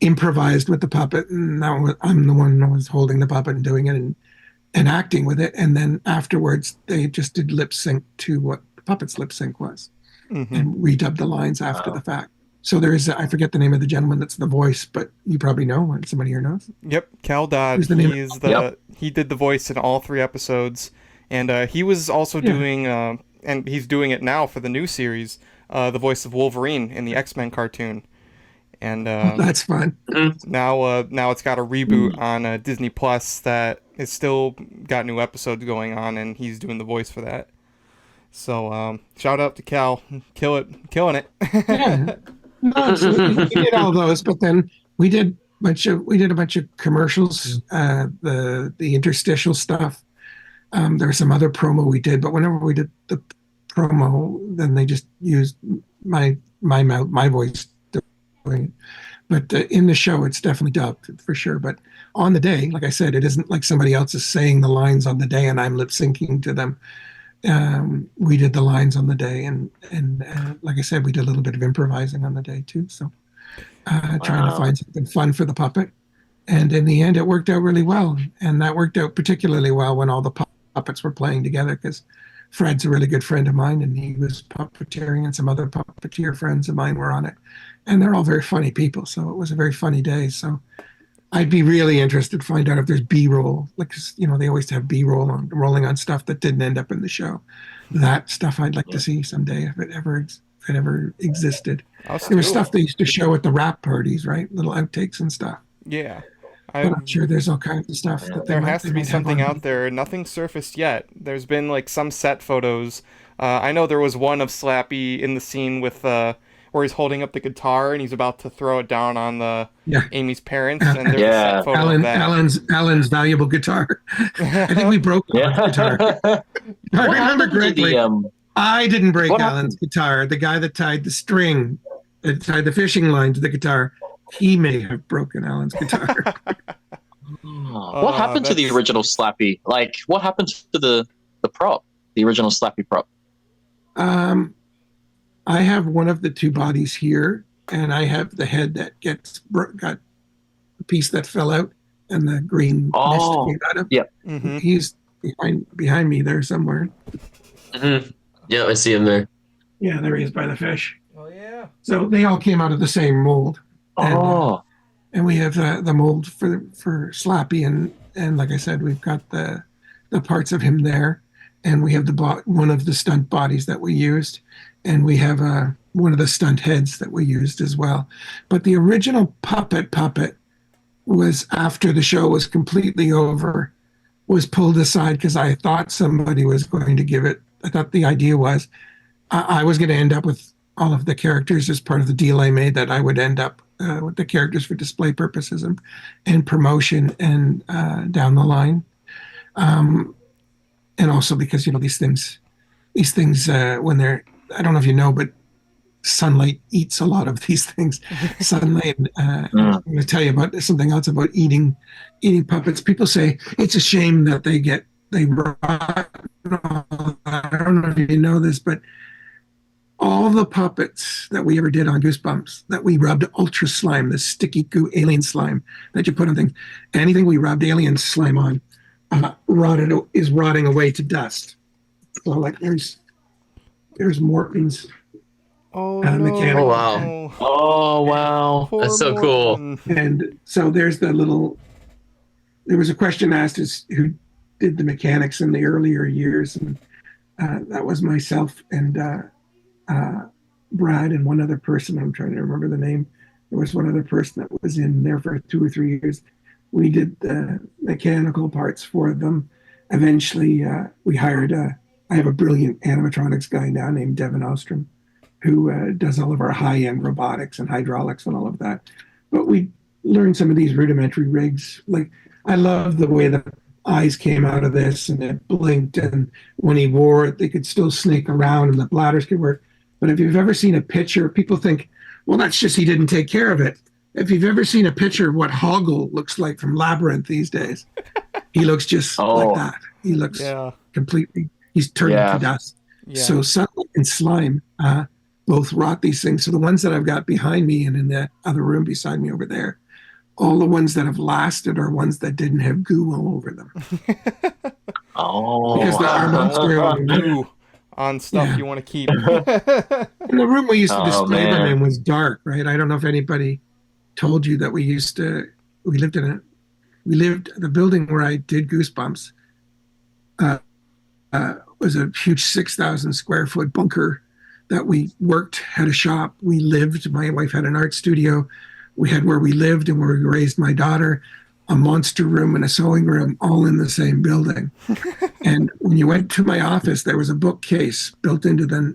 improvised with the puppet, and I'm the one who was holding the puppet and doing it and acting with it. And then afterwards, they just did lip sync to what the puppet's lip sync was, and redubbed the lines after the fact. So there is, I forget the name of the gentleman that's the voice, but you probably know, somebody here knows. Yep, Cal Dodd. He did the voice in all 3 episodes, and he was also doing, and he's doing it now for the new series, the voice of Wolverine in the X-Men cartoon. And that's fun. Now it's got a reboot on Disney Plus that is still got new episodes going on, and he's doing the voice for that. So shout out to Cal, killing it. Yeah, no, so we did all those, but then we did a bunch of commercials, the interstitial stuff. There was some other promo we did, but whenever we did the promo, then they just used my mouth, my voice. But in the show, it's definitely dubbed for sure. But on the day, like I said, it isn't like somebody else is saying the lines on the day and I'm lip syncing to them. We did the lines on the day, and like I said, we did a little bit of improvising on the day too. So trying to find something fun for the puppet. And in the end, it worked out really well. And that worked out particularly well when all the puppets were playing together, because Fred's a really good friend of mine, and he was puppeteering, and some other puppeteer friends of mine were on it. And they're all very funny people, so it was a very funny day. So I'd be really interested to find out if there's B-roll. Like, they always have B-roll rolling on stuff that didn't end up in the show. That stuff I'd like to see someday if it ever existed. There was stuff they used to show at the rap parties, right? Little outtakes and stuff. Yeah. I'm sure there's all kinds of stuff. There has to be something out there. Nothing surfaced yet. There's been like some set photos. I know there was one of Slappy in the scene with where he's holding up the guitar and he's about to throw it down on Amy's parents. And there's a set photo of that. Alan's valuable guitar. I think we broke Alan's guitar. I remember correctly. I didn't break Alan's guitar. The guy that tied the string, that tied the fishing line to the guitar, he may have broken Alan's guitar. What happened to the original Slappy? Like, what happened to the prop, the original Slappy prop? I have one of the 2 bodies here, and I have the head that got a piece that fell out, and the green mist that came out of. Yeah. Mm-hmm. He's behind me there somewhere. Mm-hmm. Yeah, I see him there. Yeah, there he is by the fish. Oh yeah. So they all came out of the same mold. And we have the mold for Slappy, and like I said, we've got the parts of him there, and we have one of the stunt bodies that we used, and we have one of the stunt heads that we used as well. But the original puppet was after the show was completely over, was pulled aside because I thought somebody was going to give it. I thought the idea was I was going to end up with all of the characters as part of the deal I made, that I would end up with the characters for display purposes and promotion and down the line. And also because, these things when they're, I don't know if you know, but sunlight eats a lot of these things. Sunlight. I'm going to tell you about something else about eating puppets. People say it's a shame that they rot. I don't know if you know this, but all the puppets that we ever did on Goosebumps, that we rubbed ultra slime, this sticky goo alien slime that you put on things, anything we rubbed alien slime on, is rotting away to dust. So like there's Morton's. Oh, mechanic. Oh, wow. Oh, wow. Poor That's so Morton. cool. And so there was a question asked as who did the mechanics in the earlier years, and that was myself and Brad and one other person. I'm trying to remember the name. There was one other person that was in there for 2 or 3 years. We did the mechanical parts for them. Eventually, we hired I have a brilliant animatronics guy now named Devin Ostrom, who does all of our high-end robotics and hydraulics and all of that. But we learned some of these rudimentary rigs. Like, I love the way the eyes came out of this and it blinked, and when he wore it, they could still snake around and the bladders could work. But if you've ever seen a picture, people think, well, that's just he didn't take care of it. If you've ever seen a picture of what Hoggle looks like from Labyrinth these days, he looks just like that. He looks completely, he's turned into dust. Yeah. So sunlight and slime both rot these things. So the ones that I've got behind me and in that other room beside me over there, all the ones that have lasted are ones that didn't have goo all over them. Because our monster goo on stuff you want to keep. And the room we used to display them in was dark, right? I don't know if anybody told you that the building where I did Goosebumps was a huge 6,000 square foot bunker that we worked, had a shop, we lived. My wife had an art studio. We had where we lived and where we raised my daughter, a monster room and a sewing room, all in the same building. And when you went to my office, there was a bookcase built into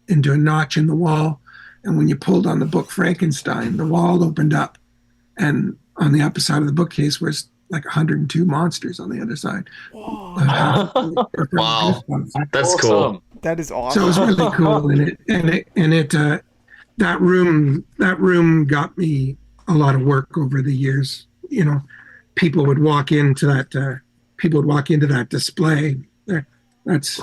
a notch in the wall. And when you pulled on the book Frankenstein, the wall opened up. And on the upper side of the bookcase was like 102 monsters on the other side. Wow. That's cool. That is awesome. So it was really cool. And that room got me a lot of work over the years. People would walk into that display. That's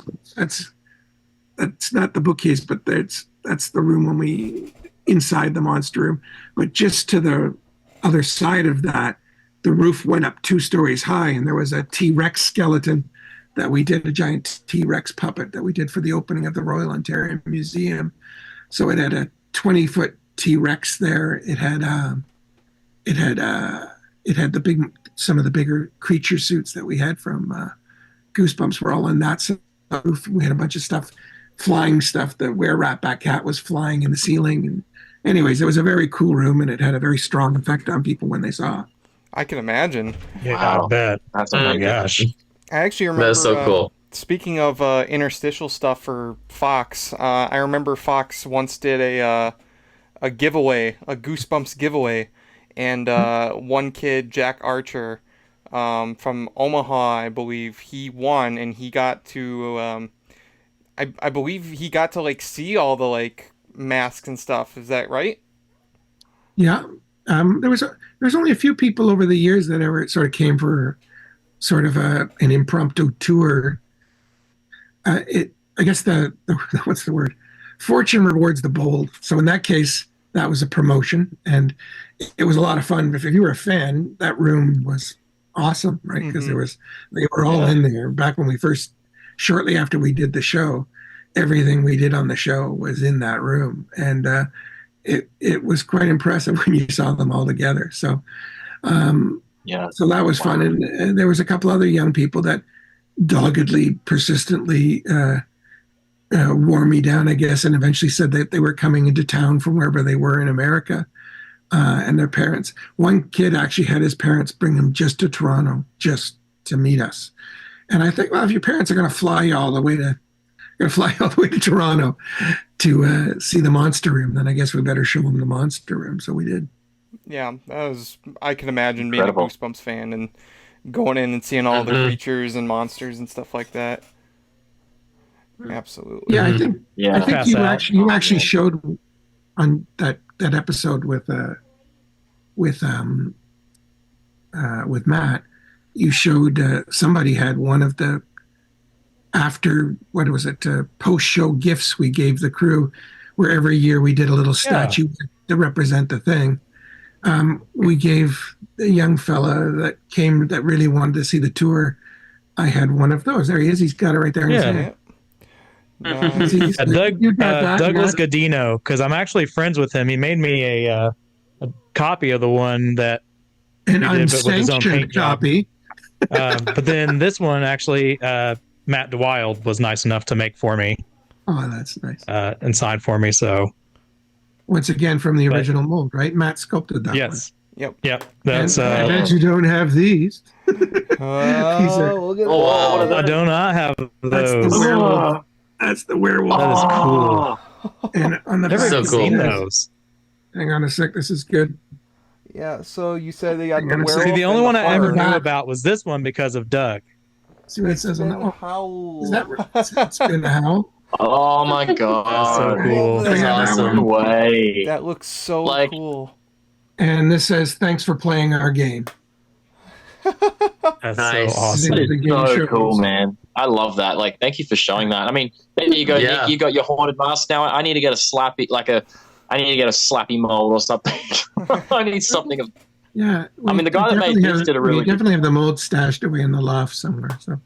not the bookcase, but that's the room when we inside the monster room. But just to the other side of that, the roof went up 2 stories high, and there was a T-Rex skeleton that we did, a giant T-Rex puppet that we did for the opening of the Royal Ontario Museum. So it had a 20-foot T-Rex there. It had some of the bigger creature suits that we had from Goosebumps were all on that roof. We had a bunch of stuff, flying stuff. The Were-Rat-Bat cat was flying in the ceiling. And anyways, it was a very cool room, and it had a very strong effect on people when they saw it. I can imagine. Yeah, I bet. That's Oh my gosh. I actually remember. That's so cool. Speaking of interstitial stuff for Fox, I remember Fox once did a giveaway, a Goosebumps giveaway, and one kid, Jack Archer, from Omaha, I believe, he won, and he got to, I believe he got to like see all the like masks and stuff. Is that right? Yeah. There's only a few people over the years that ever sort of came for sort of an impromptu tour. I guess what's the word? Fortune rewards the bold. So in that case, that was a promotion, and it was a lot of fun. If you were a fan, that room was awesome, right? Because they were all in there. Back when shortly after we did the show, everything we did on the show was in that room, and it was quite impressive when you saw them all together. So, so that was fun. And there was a couple other young people that doggedly, persistently wore me down, I guess, and eventually said that they were coming into town from wherever they were in America and their parents. One kid actually had his parents bring him just to Toronto, just to meet us. And I think, well, if your parents are going to fly you all the way to Toronto to see the Monster Room, then I guess we better show them the Monster Room. So we did. Yeah, I can imagine being Incredible. a Goosebumps fan and going in and seeing all the creatures and monsters and stuff like that. Absolutely. Yeah, I think Pass you out. actually showed on that episode with Matt. You showed somebody had one of the post show gifts we gave the crew, where every year we did a little statue to represent the thing. We gave a young fella that came that really wanted to see the tour. I had one of those. There he is. He's got it right there in his hand. Nice. Douglas Godino, because I'm actually friends with him. He made me a copy of the one that An he did, but with his own unsanctioned paint job. copy. But then this one actually, Matt DeWild was nice enough to make for me Oh, that's nice. and sign for me. So Once again, from the original mold, right? Matt sculpted that yes, Yep. that's. one. I bet you don't have these. Look at Oh, I do not have That's the those. werewolf. That's the werewolf. That is cool. And on the Never back, So even cool. seen those. hang on a sec. This is good. Yeah, so you said they got the I'm gonna say werewolf. See, the only and one I ever horror. knew about was this one because of Doug. See what it says on that one. Howl. Is that it's been a howl? Oh my god. That's so cool. That's awesome. No way. That looks so Like- cool. And this says, "Thanks for playing our game." That's Nice. so awesome. The game So shows. cool, man. I love that. Like, thank you for showing that. I mean, there you go, Yeah. Nick. You got your haunted mask now. I need to get a slappy, I need to get a slappy mold or something. I need something of. Yeah. I mean, the guy that made this did a really We good. definitely have the mold stashed away in the loft somewhere. So,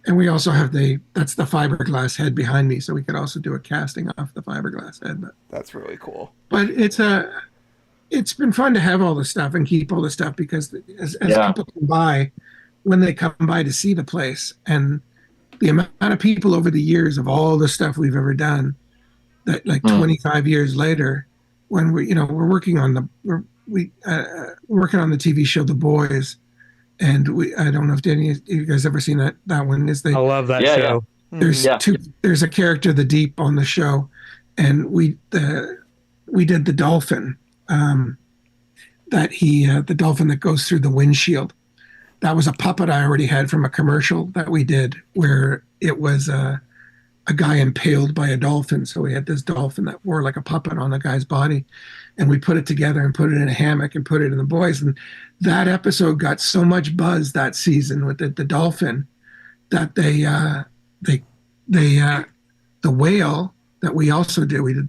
and we also have that's the fiberglass head behind me, so we could also do a casting off the fiberglass head. That's really cool. But it's been fun to have all the stuff and keep all the stuff, because as Yeah. people come by, when they come by to see the place, and the amount of people over the years of all the stuff we've ever done, that like 25 years later, when we're working on we're working on the TV show The Boys, and I don't know if any of you guys ever seen that one. Is I love that Yeah, show. there's a character, the Deep, on the show, and we did the dolphin, the dolphin that goes through the windshield. That was a puppet I already had from a commercial that we did, where it was a guy impaled by a dolphin. So we had this dolphin that wore like a puppet on the guy's body, and we put it together and put it in a hammock and put it in The Boys. And that episode got so much buzz that season with the dolphin that the whale that we also did, we did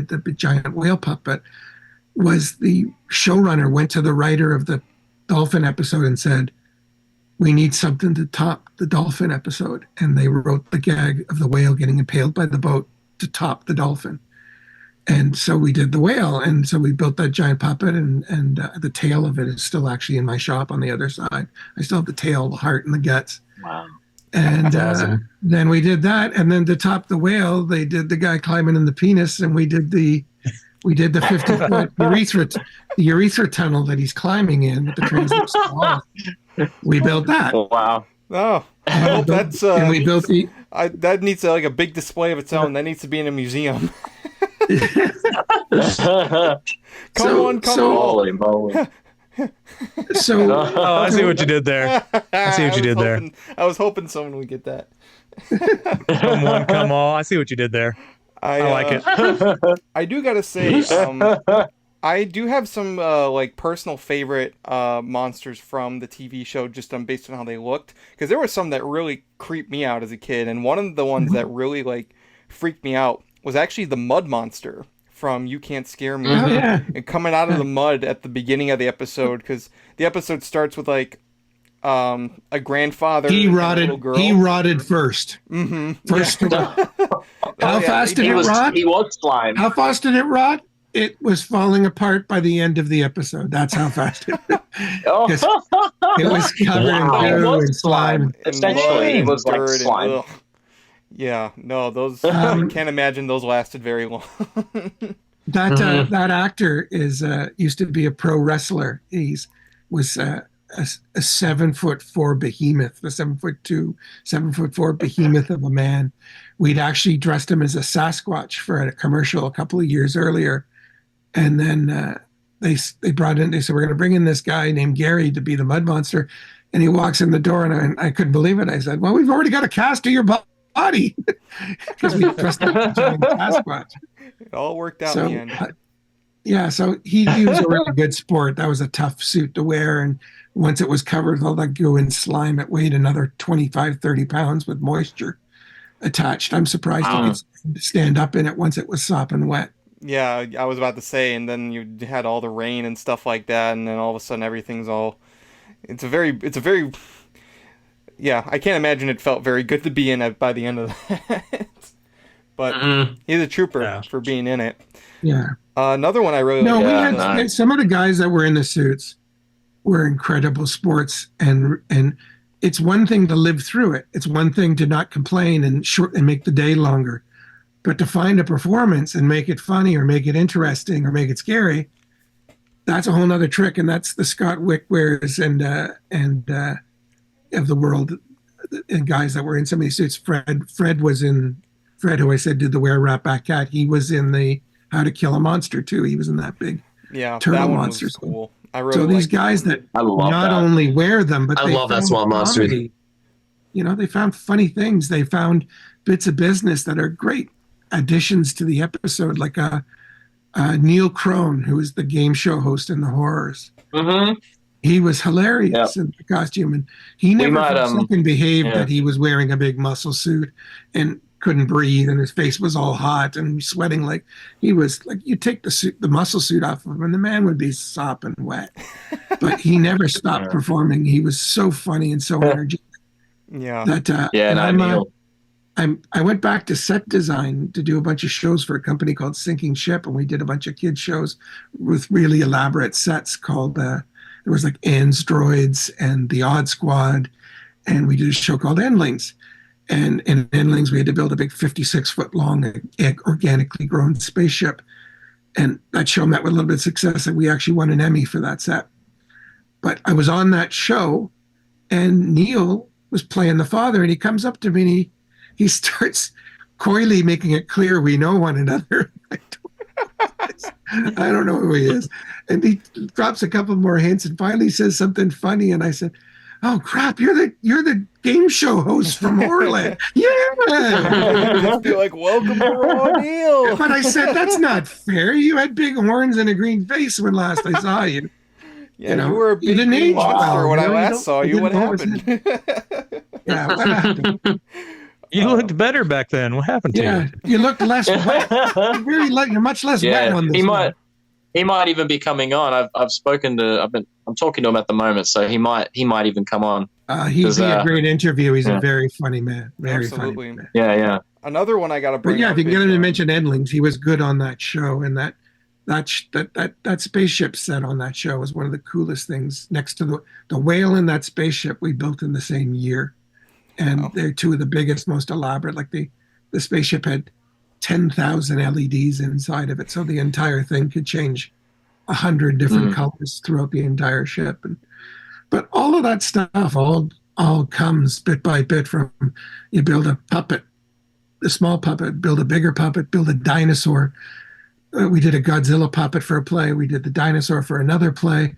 the giant whale puppet, was the showrunner went to the writer of the dolphin episode and said, "We need something to top the dolphin episode." And they wrote the gag of the whale getting impaled by the boat to top the dolphin. And so we did the whale. And so we built that giant puppet, and the tail of it is still actually in my shop on the other side. I still have the tail, the heart, and the guts. Wow. And That's awesome. then we did that. And then to top the whale, they did the guy climbing in the penis, and we did the 50-foot urethra tunnel that he's climbing in with the translucent walls. We built that. Wow. Oh, I hope that's And we built the that needs like a big display of its own. That needs to be in a museum. Come on. Holy moly. so Oh, I see what you did there. I see what you did there. I was hoping someone would get that. Come one, come all. I see what you did there. I like it. I do gotta say, I do have some like personal favorite monsters from the TV show, just based on how they looked, because there were some that really creeped me out as a kid, and one of the ones that really like freaked me out was actually the mud monster from You Can't Scare Me. Oh, yeah. And coming out of the mud at the beginning of the episode, because the episode starts with like a grandfather he and a rotted. little girl. He rotted first. Mm-hmm. First. How yeah, fast did He it was rot? slime. How fast did it rot? It was falling apart by the end of the episode. That's how fast it. Oh. It was covered Wow. in It goo was and slime. And Essentially, it mud was and like dirt and slime. ugh. Yeah, no, those I can't imagine those lasted very long. That actor is used to be a pro wrestler. Was a 7'4" behemoth, a 7'2", 7'4" behemoth of a man. We'd actually dressed him as a Sasquatch for a commercial a couple of years earlier, and then they brought in. They said, we're going to bring in this guy named Gary to be the Mud Monster, and he walks in the door, and I couldn't believe it. I said, well, we've already got a cast of your body because we dressed up as Sasquatch. It all worked out in the end. Yeah, so he was a really good sport. That was a tough suit to wear. And once it was covered with all that goo and slime, it weighed another 25, 30 pounds with moisture attached. I'm surprised he could stand up in it once it was sopping wet. Yeah, I was about to say, and then you had all the rain and stuff like that, and then all of a sudden everything's all... It's a very... Yeah, I can't imagine it felt very good to be in it by the end of that. But he's a trooper for being in it. Yeah. Another one I really we had some of the guys that were in the suits were incredible sports, and it's one thing to live through it. It's one thing to not complain and make the day longer, but to find a performance and make it funny or make it interesting or make it scary, that's a whole nother trick. And that's the Scott Wickwares and of the world, and guys that were in some of these suits. Fred, who I said did the Were Rat Bat Cat. He was in the How to Kill a Monster too. He was in that big turtle monster. Was cool. So these guys that not only wear them, but I love that Swamp Monster. They found funny things. They found bits of business that are great additions to the episode, like Neil Crone, who is the game show host in The Horrors. Mm-hmm. He was hilarious in the costume, and he never for a second behaved that he was wearing a big muscle suit and couldn't breathe, and his face was all hot and sweating. Like he was like, you take the muscle suit off of him, and the man would be sopping wet. But he never stopped performing. He was so funny and so energetic. Yeah. I went back to set design to do a bunch of shows for a company called Sinking Ship, and we did a bunch of kids shows with really elaborate sets called there was like Anne's Droids and The Odd Squad, and we did a show called Endlings. And in Endlings, we had to build a big 56-foot long organically grown spaceship. And that show met with a little bit of success, and we actually won an Emmy for that set. But I was on that show, and Neil was playing the father, and he comes up to me, and he starts coyly making it clear we know one another. I don't know who he is. And he drops a couple more hints and finally says something funny. And I said, oh crap, you're the game show host from Horrorland. Yeah. Just be like, welcome to Raw Neil. But I said, that's not fair. You had big horns and a green face when last I saw you. Yeah, you were a big green monster when I last saw you. What happened? Yeah, what happened? You looked better back then. What happened to you? You looked less wet. You're much less wet on this. He might even be coming on. I'm talking to him at the moment, so he might even come on. He'd be a great interview. He's a very funny man. Very funny man. Yeah. Another one I got to bring up. If you can get him to mention Endlings, he was good on that show, and that spaceship set on that show was one of the coolest things. Next to the whale in that spaceship we built in the same year. And they're two of the biggest, most elaborate. Like the spaceship had 10,000 LEDs inside of it, so the entire thing could change 100 different colors throughout the entire ship. But all of that stuff all comes bit by bit from you build a puppet, a small puppet, build a bigger puppet, build a dinosaur. We did a Godzilla puppet for a play. We did the dinosaur for another play.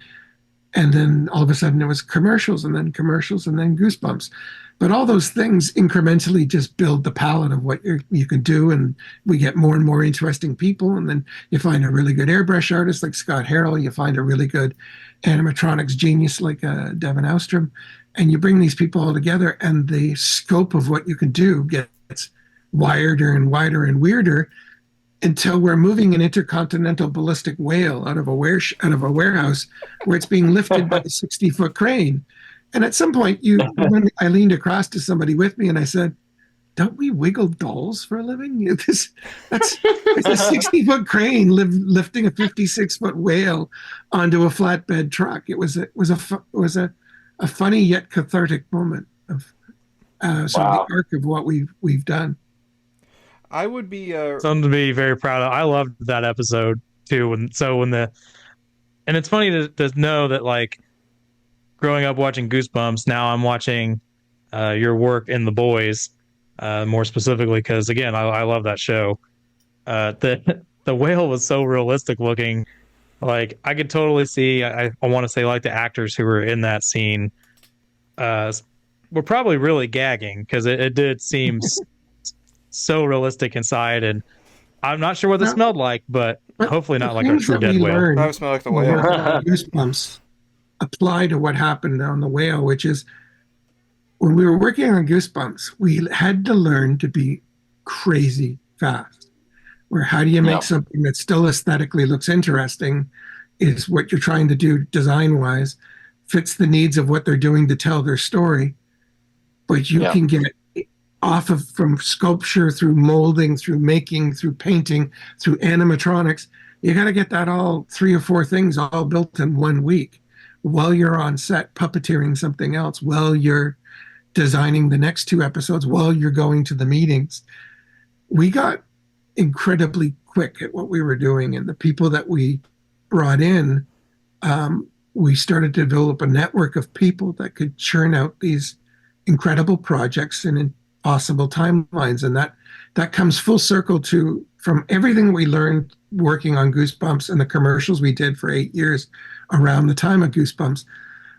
And then all of a sudden it was commercials and then Goosebumps. But all those things incrementally just build the palette of what you can do, and we get more and more interesting people. And then you find a really good airbrush artist like Scott Harrell. You find a really good animatronics genius like Devin Austrom, and you bring these people all together, and the scope of what you can do gets wider and wider and weirder until we're moving an intercontinental ballistic whale out of a warehouse where it's being lifted by a 60-foot crane. And at some point, I leaned across to somebody with me and I said, don't we wiggle dolls for a living? It's a 60-foot crane lifting a 56-foot whale onto a flatbed truck. It was a funny yet cathartic moment of the arc of what we've done. I would be something to be very proud of. I loved that episode too. And it's funny to know that, like, growing up watching Goosebumps, now I'm watching your work in The Boys, more specifically, because again, I love that show. The whale was so realistic looking. Like, I could totally see. I want to say, like, the actors who were in that scene were probably really gagging, because it did seem so realistic inside, and I'm not sure what it smelled like, but hopefully not like a true dead whale. Probably smell like the whale. Goosebumps apply to what happened on the whale, which is when we were working on Goosebumps, we had to learn to be crazy fast. Where how do you make something that still aesthetically looks interesting is what you're trying to do design-wise, fits the needs of what they're doing to tell their story, but you can get off of from sculpture through molding, through making, through painting, through animatronics. You got to get that all 3 or 4 things all built in 1 week while you're on set puppeteering something else, while you're designing the next 2 episodes, while you're going to the meetings. We got incredibly quick at what we were doing, and the people that we brought in, we started to develop a network of people that could churn out these incredible projects and impossible timelines. And that comes full circle to from everything we learned working on Goosebumps and the commercials we did for 8 years around the time of Goosebumps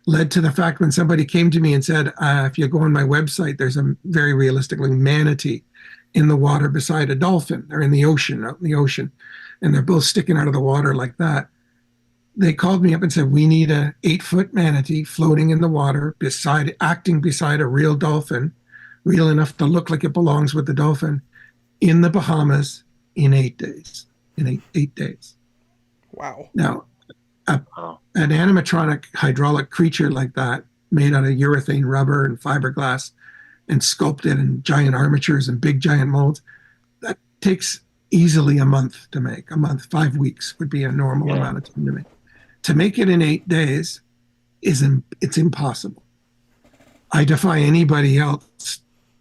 led to the fact when somebody came to me and said, if you go on my website, there's a very realistically manatee in the water beside a dolphin. They're in the ocean, out in the ocean, and they're both sticking out of the water like that. They called me up and said, we need a 8-foot manatee floating in the water acting beside a real dolphin, real enough to look like it belongs with the dolphin, in the Bahamas in 8 days. In eight days. Wow. Now, an animatronic hydraulic creature like that, made out of urethane rubber and fiberglass, and sculpted in giant armatures and big giant molds, that takes easily a month to make. 5 weeks would be a normal amount of time to make. To make it in 8 days it's impossible. I defy anybody else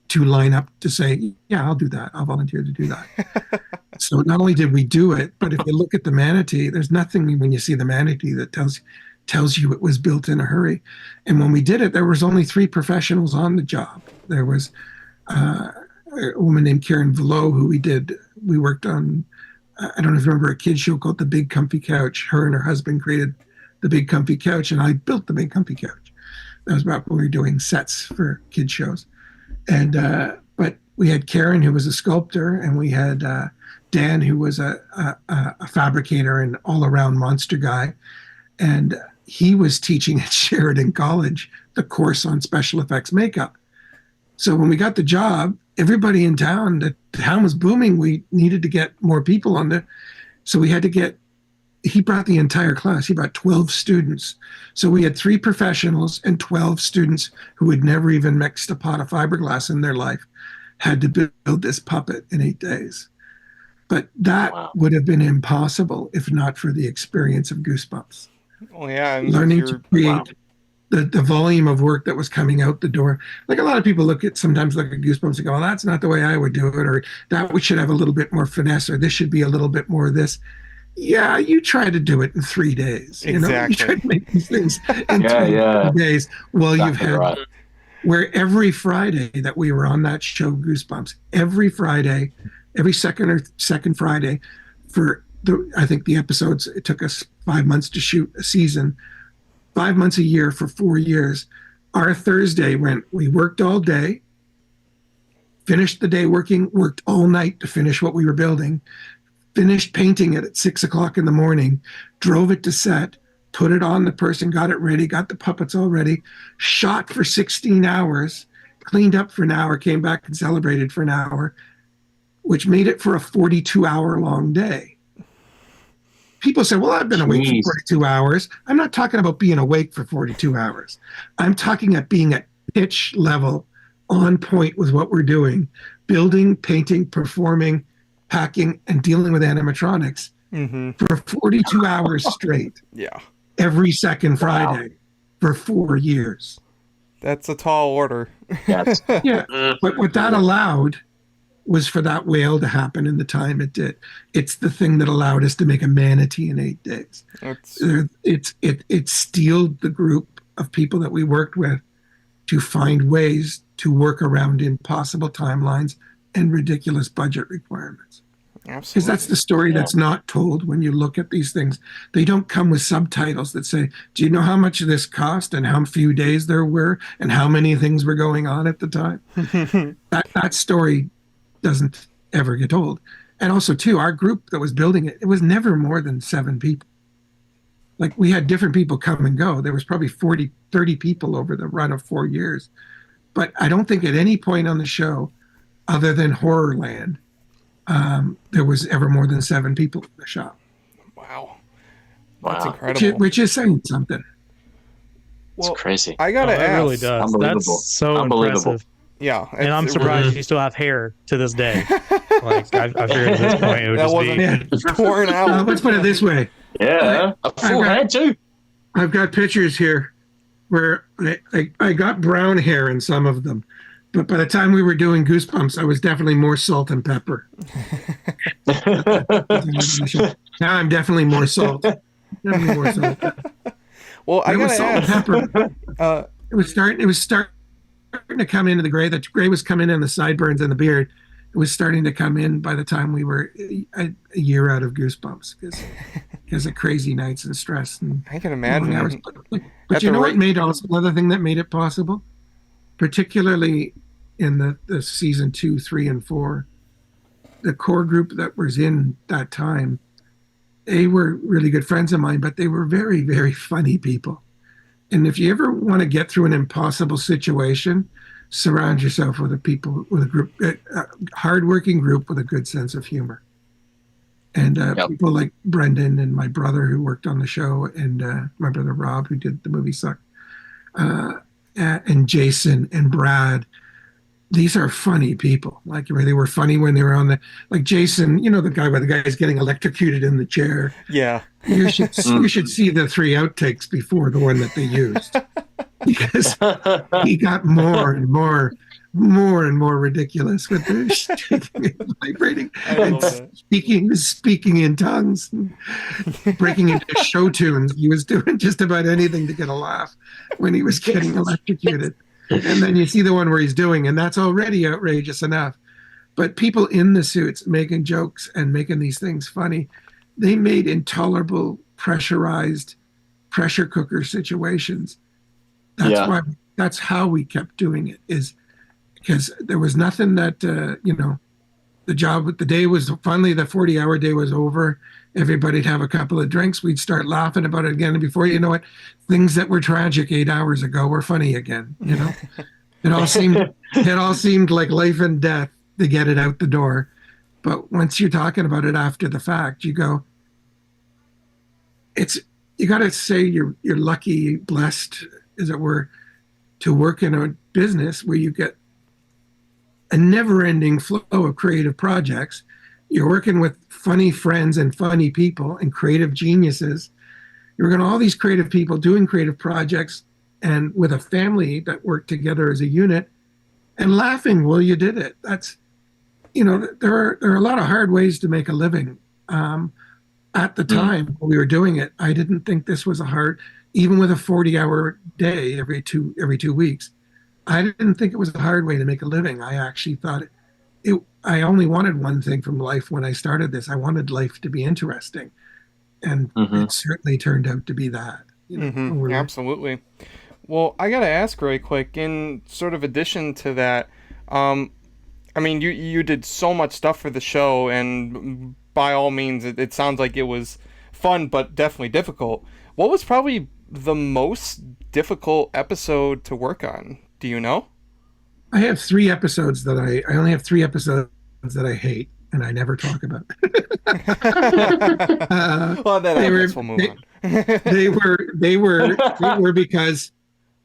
to line up to say, yeah, I'll do that. I'll volunteer to do that. So not only did we do it, but if you look at the manatee, there's nothing when you see the manatee that tells you it was built in a hurry. And when we did it, there was only 3 professionals on the job. There was a woman named Karen Velo, who we worked on, I don't know if you remember a kid's show called The Big Comfy Couch. Her and her husband created The Big Comfy Couch, and I built The Big Comfy Couch. That was about when we were doing sets for kids shows. And but we had Karen, who was a sculptor, and we had Dan, who was a fabricator and all-around monster guy. And he was teaching at Sheridan College the course on special effects makeup. So when we got the job, everybody in town, the town was booming. We needed to get more people on there. So we had to he brought the entire class. He brought 12 students. So we had 3 professionals and 12 students who had never even mixed a pot of fiberglass in their life, had to build this puppet in 8 days. But that would have been impossible if not for the experience of Goosebumps. Oh, yeah. And learning to create the volume of work that was coming out the door. Like a lot of people sometimes look at Goosebumps and go, well, that's not the way I would do it, or that we should have a little bit more finesse, or this should be a little bit more of this. Yeah, you try to do it in 3 days. Exactly. You know, you try to make these things in 3 days. Well, you've had where every Friday that we were on that show, Goosebumps, every Friday, every second Friday for I think the episodes, it took us 5 months to shoot a season, 5 months a year for 4 years. Our Thursday we worked all day, finished the day working, worked all night to finish what we were building, finished painting it at 6 o'clock in the morning, drove it to set, put it on the person, got it ready, got the puppets all ready, shot for 16 hours, cleaned up for an hour, came back and celebrated for an hour, which made it for a 42-hour long day. People say, well, I've been awake for 42 hours. I'm not talking about being awake for 42 hours. I'm talking about being at pitch level, on point with what we're doing, building, painting, performing, packing, and dealing with animatronics for 42 hours straight. Yeah. Every second Friday for 4 years. That's a tall order. Yeah. But what that allowed was for that whale to happen in the time it did. It's the thing that allowed us to make a manatee in 8 days. It steeled the group of people that we worked with to find ways to work around impossible timelines and ridiculous budget requirements. Absolutely. Because that's the story that's not told when you look at these things. They don't come with subtitles that say, do you know how much this cost and how few days there were and how many things were going on at the time? that story doesn't ever get told. And also, too, our group that was building it, it was never more than 7 people. Like, we had different people come and go. There was probably 30 people over the run of 4 years. But I don't think at any point on the show, other than Horrorland, there was ever more than 7 people in the shop. Wow. That's incredible. Which is saying something. Well, it's crazy. I gotta ask. It really does. Unbelievable. That's so Unbelievable. impressive. Yeah. And I'm surprised you still have hair to this day. Like, I figured at this point it would that just wasn't torn out. Let's put it this way. Yeah, a full head too. I've got pictures here where I got brown hair in some of them. But by the time we were doing Goosebumps, I was definitely more salt and pepper. Now I'm definitely more salt. Definitely more salt. Well, I gotta salt ask. and pepper. It was starting to come into the gray. The gray was coming in, the sideburns and the beard. It was starting to come in by the time we were a year out of Goosebumps because of crazy nights and stress. And I can imagine. But you know what made also another thing that made it possible? Particularly in the season 2, 3, and 4, the core group that was in that time, they were really good friends of mine, but they were very, very funny people. And if you ever want to get through an impossible situation, surround yourself with a hardworking group with a good sense of humor. And people like Brendan and my brother who worked on the show, and my brother Rob who did the movie Suck. And Jason and Brad, these are funny people. Like, they were funny when they were on like Jason, the guy where the guy's getting electrocuted in the chair. Yeah. You should see the 3 outtakes before the one that they used, because he got more and more ridiculous with the shaking and vibrating and speaking in tongues, and breaking into show tunes. He was doing just about anything to get a laugh when he was getting electrocuted. And then you see the one where he's doing, and that's already outrageous enough. But people in the suits making jokes and making these things funny, they made intolerable, pressurized pressure cooker situations. That's how we kept doing it, is because there was nothing that, the day was finally, the 40-hour day was over. Everybody'd have a couple of drinks. We'd start laughing about it again. And before you know it, things that were tragic 8 hours ago were funny again. It all seemed like life and death to get it out the door. But once you're talking about it after the fact, you go, you got to say you're lucky, blessed, as it were, to work in a business where you get a never-ending flow of creative projects. You're working with funny friends and funny people and creative geniuses. You're working with all these creative people doing creative projects, and with a family that worked together as a unit and laughing while you did it. That's, there are a lot of hard ways to make a living. At the time when we were doing it, I didn't think this was even with a 40-hour day every two weeks. I didn't think it was a hard way to make a living. I actually thought I only wanted one thing from life when I started this. I wanted life to be interesting. And it certainly turned out to be that. Absolutely. Well, I got to ask really quick, in sort of addition to that, you did so much stuff for the show, and by all means, it sounds like it was fun, but definitely difficult. What was probably the most difficult episode to work on? Do you know? I have 3 episodes that I only have 3 episodes that I hate, and I never talk about. Well, we'll move on. they were because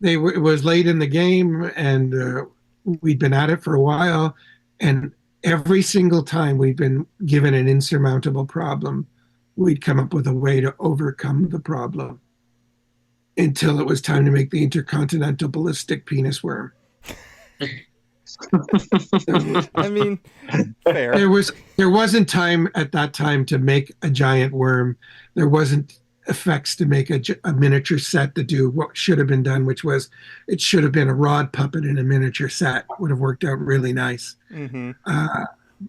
it was late in the game, and we'd been at it for a while, and every single time we'd been given an insurmountable problem, we'd come up with a way to overcome the problem until it was time to make the intercontinental ballistic penis worm. I mean, fair. There wasn't time at that time to make a giant worm. There wasn't effects to make a miniature set to do what should have been done, which was it should have been a rod puppet in a miniature set. Would have worked out really nice. Mm-hmm.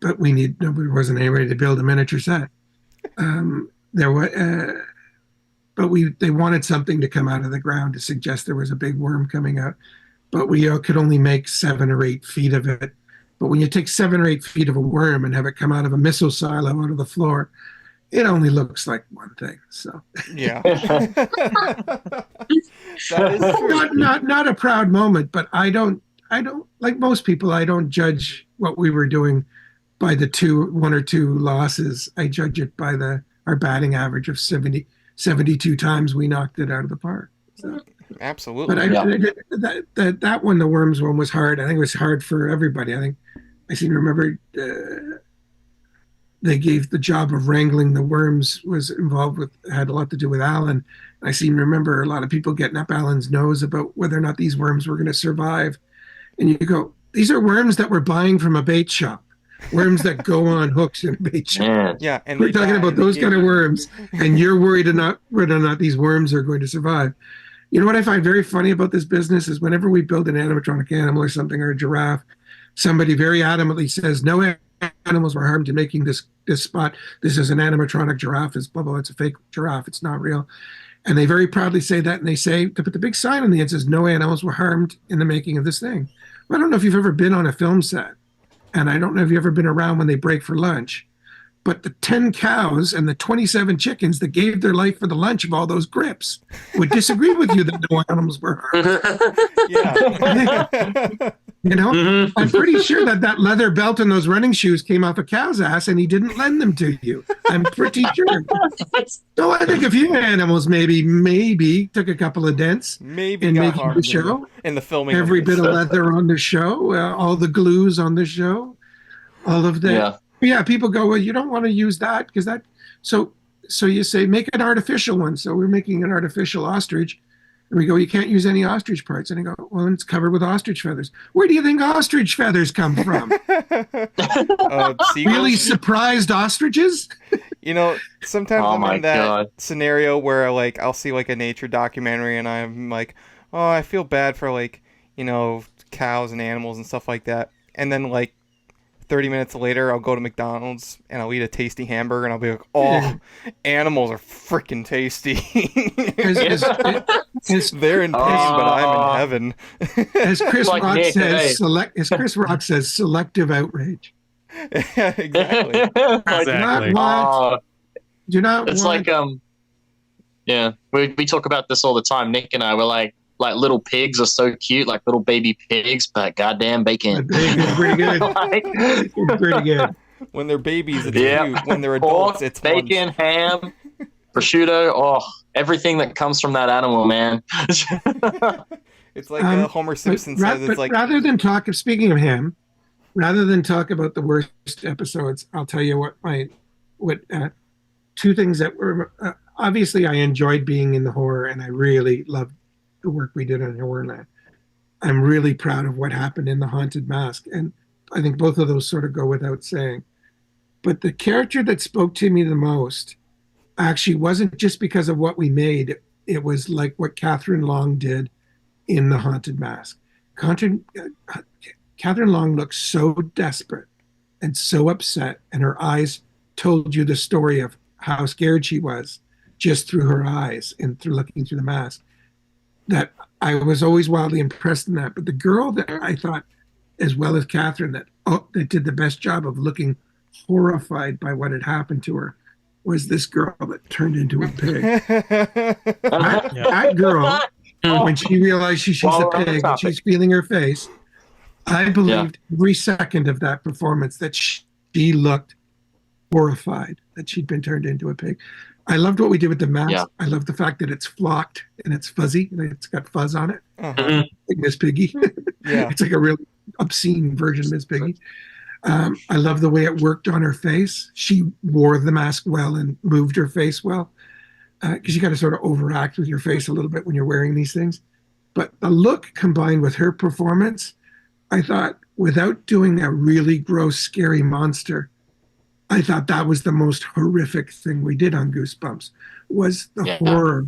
But nobody wasn't any ready to build a miniature set. There was, but they wanted something to come out of the ground to suggest there was a big worm coming out. But we could only make 7 or 8 feet of it. But when you take 7 or 8 feet of a worm and have it come out of a missile silo out of the floor, it only looks like one thing. So yeah, that is true. Not a proud moment, but I don't like most people. I don't judge what we were doing by the 1 or 2 losses. I judge it by our batting average of 72 times we knocked it out of the park. So. Absolutely. But that one, the worms one, was hard. I think it was hard for everybody. I seem to remember they gave the job of wrangling the worms had a lot to do with Alan. I seem to remember a lot of people getting up Alan's nose about whether or not these worms were going to survive. And you go, these are worms that we're buying from a bait shop. Worms that go on hooks in a bait shop. Yeah, and we're talking about those kind of worms, and you're worried whether or not these worms are going to survive. You know what I find very funny about this business is whenever we build an animatronic animal or something, or a giraffe, somebody very adamantly says, no animals were harmed in making this spot. This is an animatronic giraffe. It's blah, blah, it's a fake giraffe. It's not real. And they very proudly say that, and they put the big sign on the end that says, no animals were harmed in the making of this thing. Well, I don't know if you've ever been on a film set, and I don't know if you've ever been around when they break for lunch, but the 10 cows and the 27 chickens that gave their life for the lunch of all those grips would disagree with you that no animals were harmed. Yeah. Mm-hmm. I'm pretty sure that leather belt and those running shoes came off a cow's ass and he didn't lend them to you. I'm pretty sure. So I think a few animals maybe took a couple of dents in making the show. In the filming. Every bit of leather on the show, all the glues on the show, all of that. Yeah, people go, well, you don't want to use that because that. So you say, make an artificial one. So we're making an artificial ostrich. And we go, you can't use any ostrich parts. And I go, well, it's covered with ostrich feathers. Where do you think ostrich feathers come from? Really surprised ostriches? Sometimes I'm in that scenario where I'll see a nature documentary and I'm like, oh, I feel bad for cows and animals and stuff like that. And then 30 minutes later, I'll go to McDonald's and I'll eat a tasty hamburger and I'll be like, oh, animals are freaking tasty. They're in pain, but I'm in heaven. As Chris Rock says, selective outrage. Yeah, exactly. We talk about this all the time. Nick and I were like little pigs are so cute, like little baby pigs, but goddamn bacon. It's pretty good. It's pretty good. When they're babies, it's cute. When they're adults, it's bacon, ham, prosciutto, everything that comes from that animal, man. It's like Homer Simpson says. It's like rather than talk about the worst episodes, I'll tell you what 2 things that were obviously I enjoyed being in the horror, and I really loved the work we did on Horrorland. I'm really proud of what happened in The Haunted Mask, and I think both of those sort of go without saying. But the character that spoke to me the most actually wasn't just because of what we made. It was like what Catherine Long did in The Haunted Mask. Catherine Long looked so desperate and so upset, and her eyes told you the story of how scared she was just through her eyes and through looking through the mask. That I was always wildly impressed in that. But the girl that I thought, as well as Catherine, that did the best job of looking horrified by what had happened to her was this girl that turned into a pig. that girl, when she realized she's a pig and she's feeling her face, I believed every second of that performance that she looked horrified that she'd been turned into a pig. I loved what we did with the mask. Yeah. I love the fact that it's flocked and it's fuzzy. It's got fuzz on it. Uh-huh. Like Miss Piggy. Yeah. It's like a really obscene version of Miss Piggy. I love the way it worked on her face. She wore the mask well and moved her face well. Because you got to sort of overact with your face a little bit when you're wearing these things. But the look combined with her performance, I thought without doing a really gross, scary monster, I thought that was the most horrific thing we did on Goosebumps, was the horror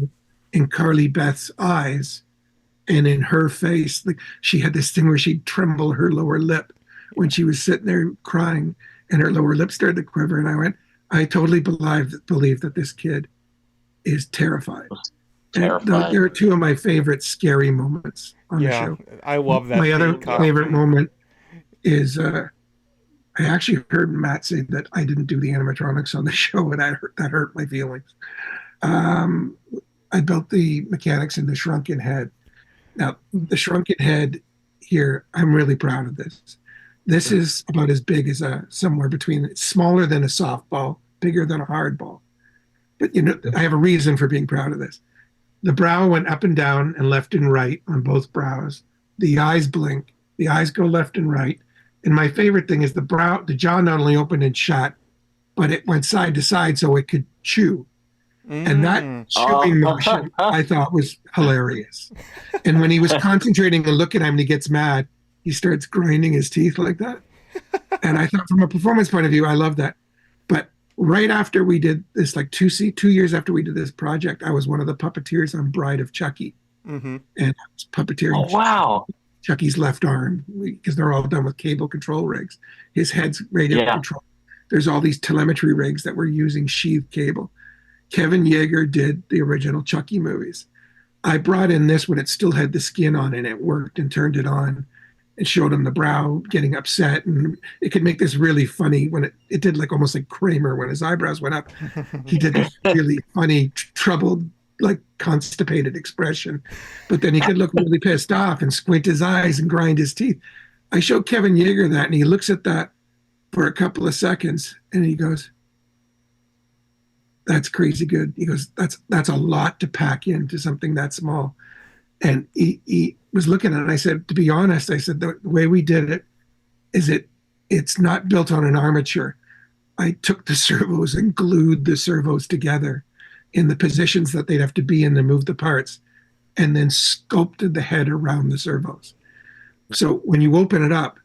in Carly Beth's eyes and in her face. Like, she had this thing where she'd tremble her lower lip when she was sitting there crying, and her lower lip started to quiver. And I went, I totally believe that this kid is terrified. They're two of my favorite scary moments on the show. I love that. My other favorite moment is I actually heard Matt say that I didn't do the animatronics on the show, and that hurt my feelings. I built the mechanics in the shrunken head. Now, the shrunken head here, I'm really proud of this. This is about as big as somewhere between, it's smaller than a softball, bigger than a hardball. But, I have a reason for being proud of this. The brow went up and down and left and right on both brows. The eyes blink. The eyes go left and right. And my favorite thing is the jaw not only opened and shut, but it went side to side so it could chew. And that chewing motion, I thought, was hilarious. And when he was concentrating and looking at him and he gets mad, he starts grinding his teeth like that. And I thought, from a performance point of view, I love that. But right after we did this, like 2 years after we did this project, I was one of the puppeteers on Bride of Chucky. And I was puppeteering Chucky's left arm, because they're all done with cable control rigs. His head's radio control. There's all these telemetry rigs that were using sheathed cable. Kevin Yeager did the original Chucky movies. I brought in this when it still had the skin on, and it worked, and turned it on and showed him the brow getting upset. And it could make this really funny when it did like almost like Kramer when his eyebrows went up. He did this really funny, troubled, like constipated expression. But then he could look really pissed off and squint his eyes and grind his teeth. I showed Kevin Yeager that, and he looks at that for a couple of seconds, and he goes, "That's crazy good." He goes, that's a lot to pack into something that small. And he was looking at it, and I said, to be honest, I said, the way we did it is it's not built on an armature. I took the servos and glued the servos together in the positions that they'd have to be in to move the parts, and then sculpted the head around the servos. So when you open it up,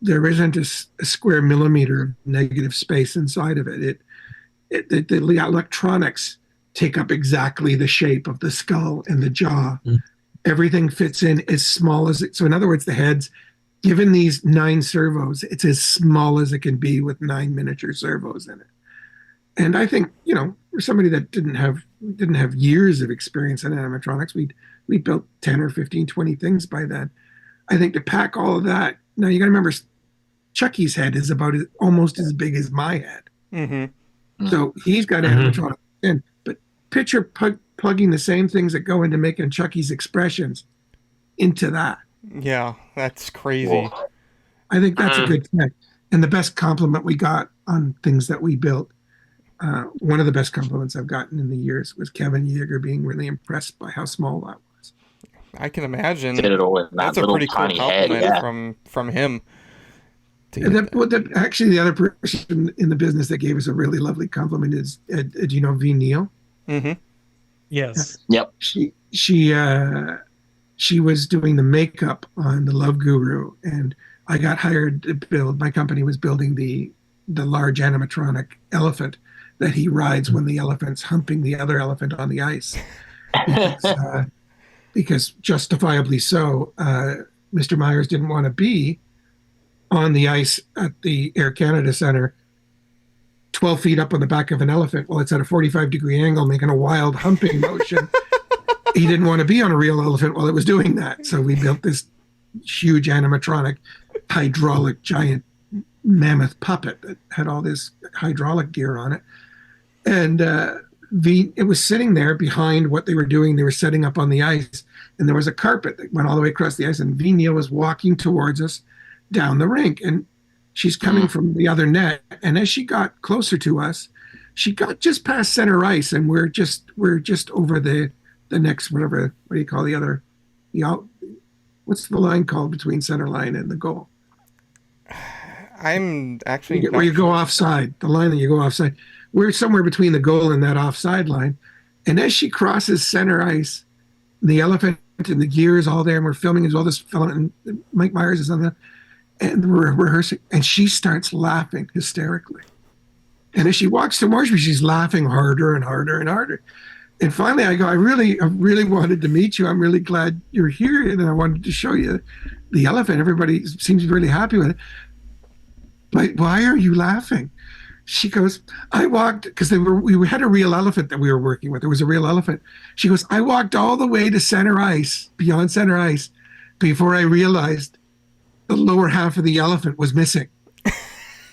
there isn't a square millimeter of negative space inside of it. The electronics take up exactly the shape of the skull and the jaw. Everything fits in as small as it. So in other words, the heads, given these 9 servos, it's as small as it can be with 9 miniature servos in it. And I think, for somebody that didn't have years of experience in animatronics, we built 10 or 15, 20 things by then. I think to pack all of that. Now you got to remember, Chucky's head is about almost as big as my head. So he's got animatronics in, but picture plugging the same things that go into making Chucky's expressions into that. Yeah, that's crazy. Whoa. I think that's a good thing. And the best compliment we got on things that we built, one of the best compliments I've gotten in the years, was Kevin Yeager being really impressed by how small that was. I can imagine. Did it all in that that's a pretty cool compliment head, from him. Actually, the other person in the business that gave us a really lovely compliment is, do you know V. Neal? Yes. Yep. She was doing the makeup on the Love Guru, and I got hired to build. My company was building the large animatronic elephant that he rides when the elephant's humping the other elephant on the ice, because justifiably so, Mr. Myers didn't want to be on the ice at the Air Canada Centre 12 feet up on the back of an elephant while it's at a 45-degree angle making a wild humping motion. He didn't want to be on a real elephant while it was doing that. So we built this huge animatronic hydraulic giant mammoth puppet that had all this hydraulic gear on it. And it was sitting there behind what they were doing. They were setting up on the ice, and there was a carpet that went all the way across the ice, and V. Neal was walking towards us down the rink, and she's coming from the other net. And as she got closer to us, she got just past center ice, and we're just over the next, what do you call what's the line called between center line and the goal? I'm actually where you go offside, the line that you go offside. We're somewhere between the goal and that offside line. And as she crosses center ice, the elephant and the gear is all there, and we're filming as all this filament, and Mike Myers is on that. and we're rehearsing, and she starts laughing hysterically. And as she walks towards me, she's laughing harder and harder and harder. And finally, I go, I really wanted to meet you. I'm really glad you're here, and I wanted to show you the elephant. Everybody seems really happy with it. But why are you laughing? She goes, I walked, because we had a real elephant that we were working with. There was a real elephant. She goes, I walked all the way to center ice, beyond center ice, before I realized the lower half of the elephant was missing.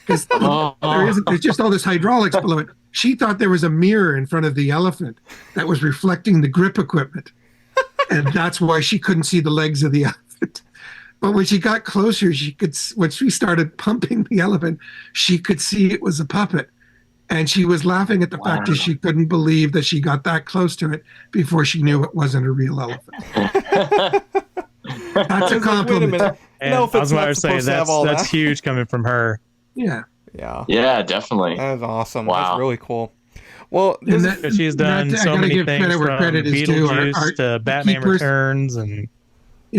Because there's just all this hydraulics below it. She thought there was a mirror in front of the elephant that was reflecting the grip equipment. And that's why she couldn't see the legs of the elephant. But when she got closer, when she started pumping the elephant, she could see it was a puppet. And she was laughing at the fact that she couldn't believe that she got that close to it before she knew it wasn't a real elephant. That's a compliment. Wait a minute. I was about to say that's huge coming from her. Yeah. Yeah, definitely. That is awesome. Wow. That's really cool. Well, she's done so many things from Beetlejuice to Batman Returns, and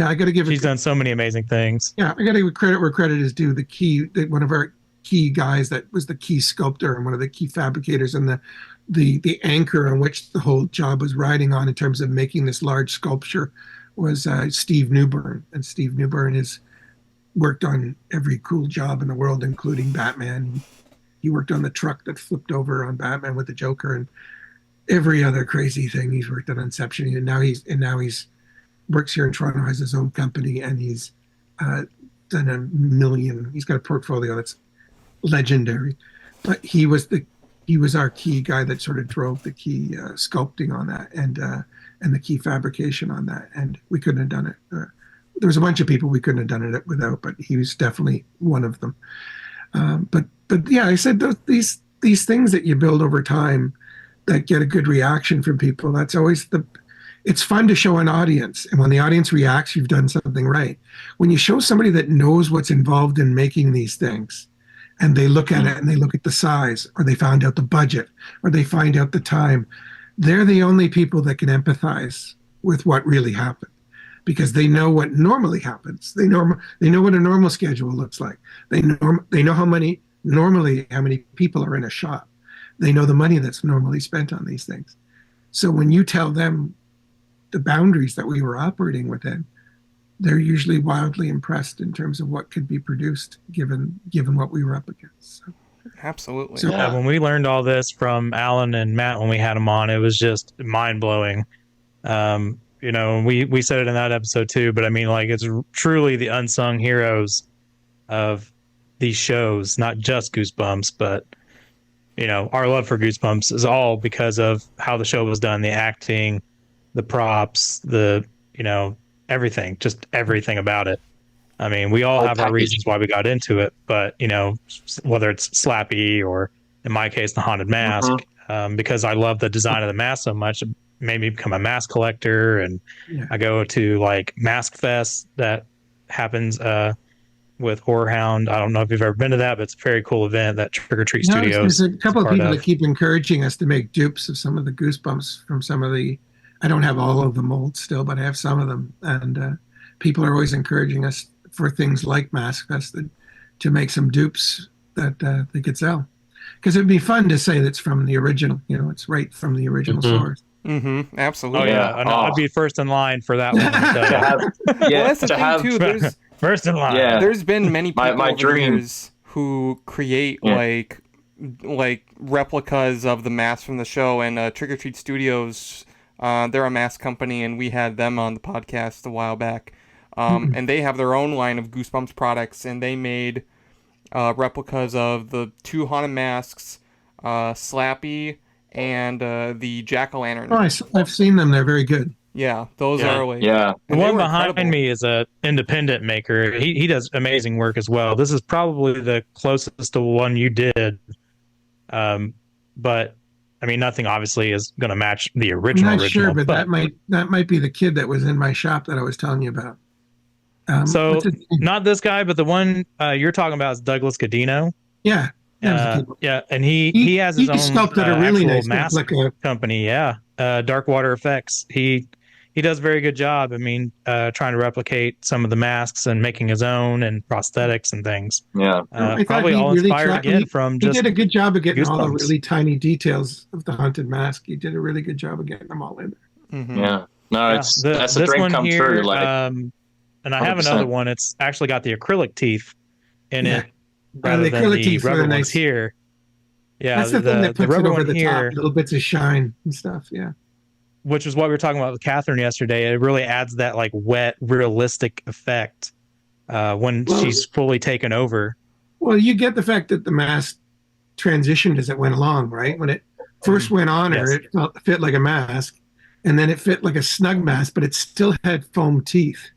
I got to give. She's done so many amazing things. Yeah, I got to give credit where credit is due. One of our key guys that was the key sculptor and one of the key fabricators, and the anchor on which the whole job was riding on in terms of making this large sculpture was Steve Newburn. And Steve Newburn has worked on every cool job in the world, including Batman. He worked on the truck that flipped over on Batman with the Joker, and every other crazy thing. He's worked on Inception, and now he's works here in Toronto, has his own company, and he's done a million. He's got a portfolio that's legendary. But he was our key guy that sort of drove the key sculpting on that and the key fabrication on that, and we couldn't have done it. There was a bunch of people we couldn't have done it without, but he was definitely one of them. But yeah, I said these things that you build over time that get a good reaction from people. That's always it's fun to show an audience, and when the audience reacts, you've done something right. When you show somebody that knows what's involved in making these things, and they look at it and they look at the size, or they found out the budget, or they find out the time, they're the only people that can empathize with what really happened. Because they know what normally happens. They know what a normal schedule looks like. They know how many people are in a shop. They know the money that's normally spent on these things. So when you tell them the boundaries that we were operating within, they're usually wildly impressed in terms of what could be produced given what we were up against. So, absolutely. So, when we learned all this from Alan and Matt when we had them on, it was just mind blowing. We said it in that episode too, but I mean, like, it's truly the unsung heroes of these shows, not just Goosebumps, but, our love for Goosebumps is all because of how the show was done, the acting, the props, everything, just everything about it. I mean, we all have our reasons why we got into it, but, whether it's Slappy or, in my case, the Haunted Mask, because I love the design of the mask so much, made me become a mask collector, and I go to like Mask Fest that happens with Horror Hound. I don't know if you've ever been to that, but it's a very cool event that Trick or Treat Studios. There's a couple of people that keep encouraging us to make dupes of some of the Goosebumps from some of the. I don't have all of the molds still, but I have some of them, and people are always encouraging us for things like Mask Fest to make some dupes that they could sell, because it'd be fun to say that's from the original. It's right from the original source. Mm-hmm. Absolutely. Oh yeah, I'd be first in line for that one. Well, that's the thing too. There's first in line. Yeah. There's been many people my over the years who create like replicas of the masks from the show, and Trick or Treat Studios. They're a mask company, and we had them on the podcast a while back. And they have their own line of Goosebumps products, and they made replicas of the two haunted masks, Slappy, and the jack-o'-lantern. Oh, I've seen them. They're very good. Yeah, those are like... Yeah. The one behind me is a independent maker. He does amazing work as well. This is probably the closest to one you did. But, I mean, nothing obviously is going to match the original. I'm not sure, but that might be the kid that was in my shop that I was telling you about. So, not this guy, but the one you're talking about is Douglas Godino. Yeah. Yeah, and he has his own sculpted a really nice mask like a company. Yeah, Dark Water Effects. He he does a very good job. I mean, trying to replicate some of the masks and making his own and prosthetics and things. Yeah. Probably all inspired again from just. He did a good job of getting all the Goosebumps. really tiny details of the haunted mask. He did a really good job of getting them all in there. Mm-hmm. Yeah. No, that's a this dream one come here, true. Like, and I have 100%. another one. It's actually got the acrylic teeth in Yeah. it rather the than acrylic the teeth were rubber ones nice. here. Yeah, That's the thing that puts it rubber over one the here, top. Little bits of shine and stuff. Yeah. which is what we were talking about with Catherine yesterday. It really adds that like wet, realistic effect when she's fully taken over. Well, you get the fact that the mask transitioned as it went along, right? When it first went on her, Yes. it fit like a mask, and then it fit like a snug mask, but it still had foam teeth.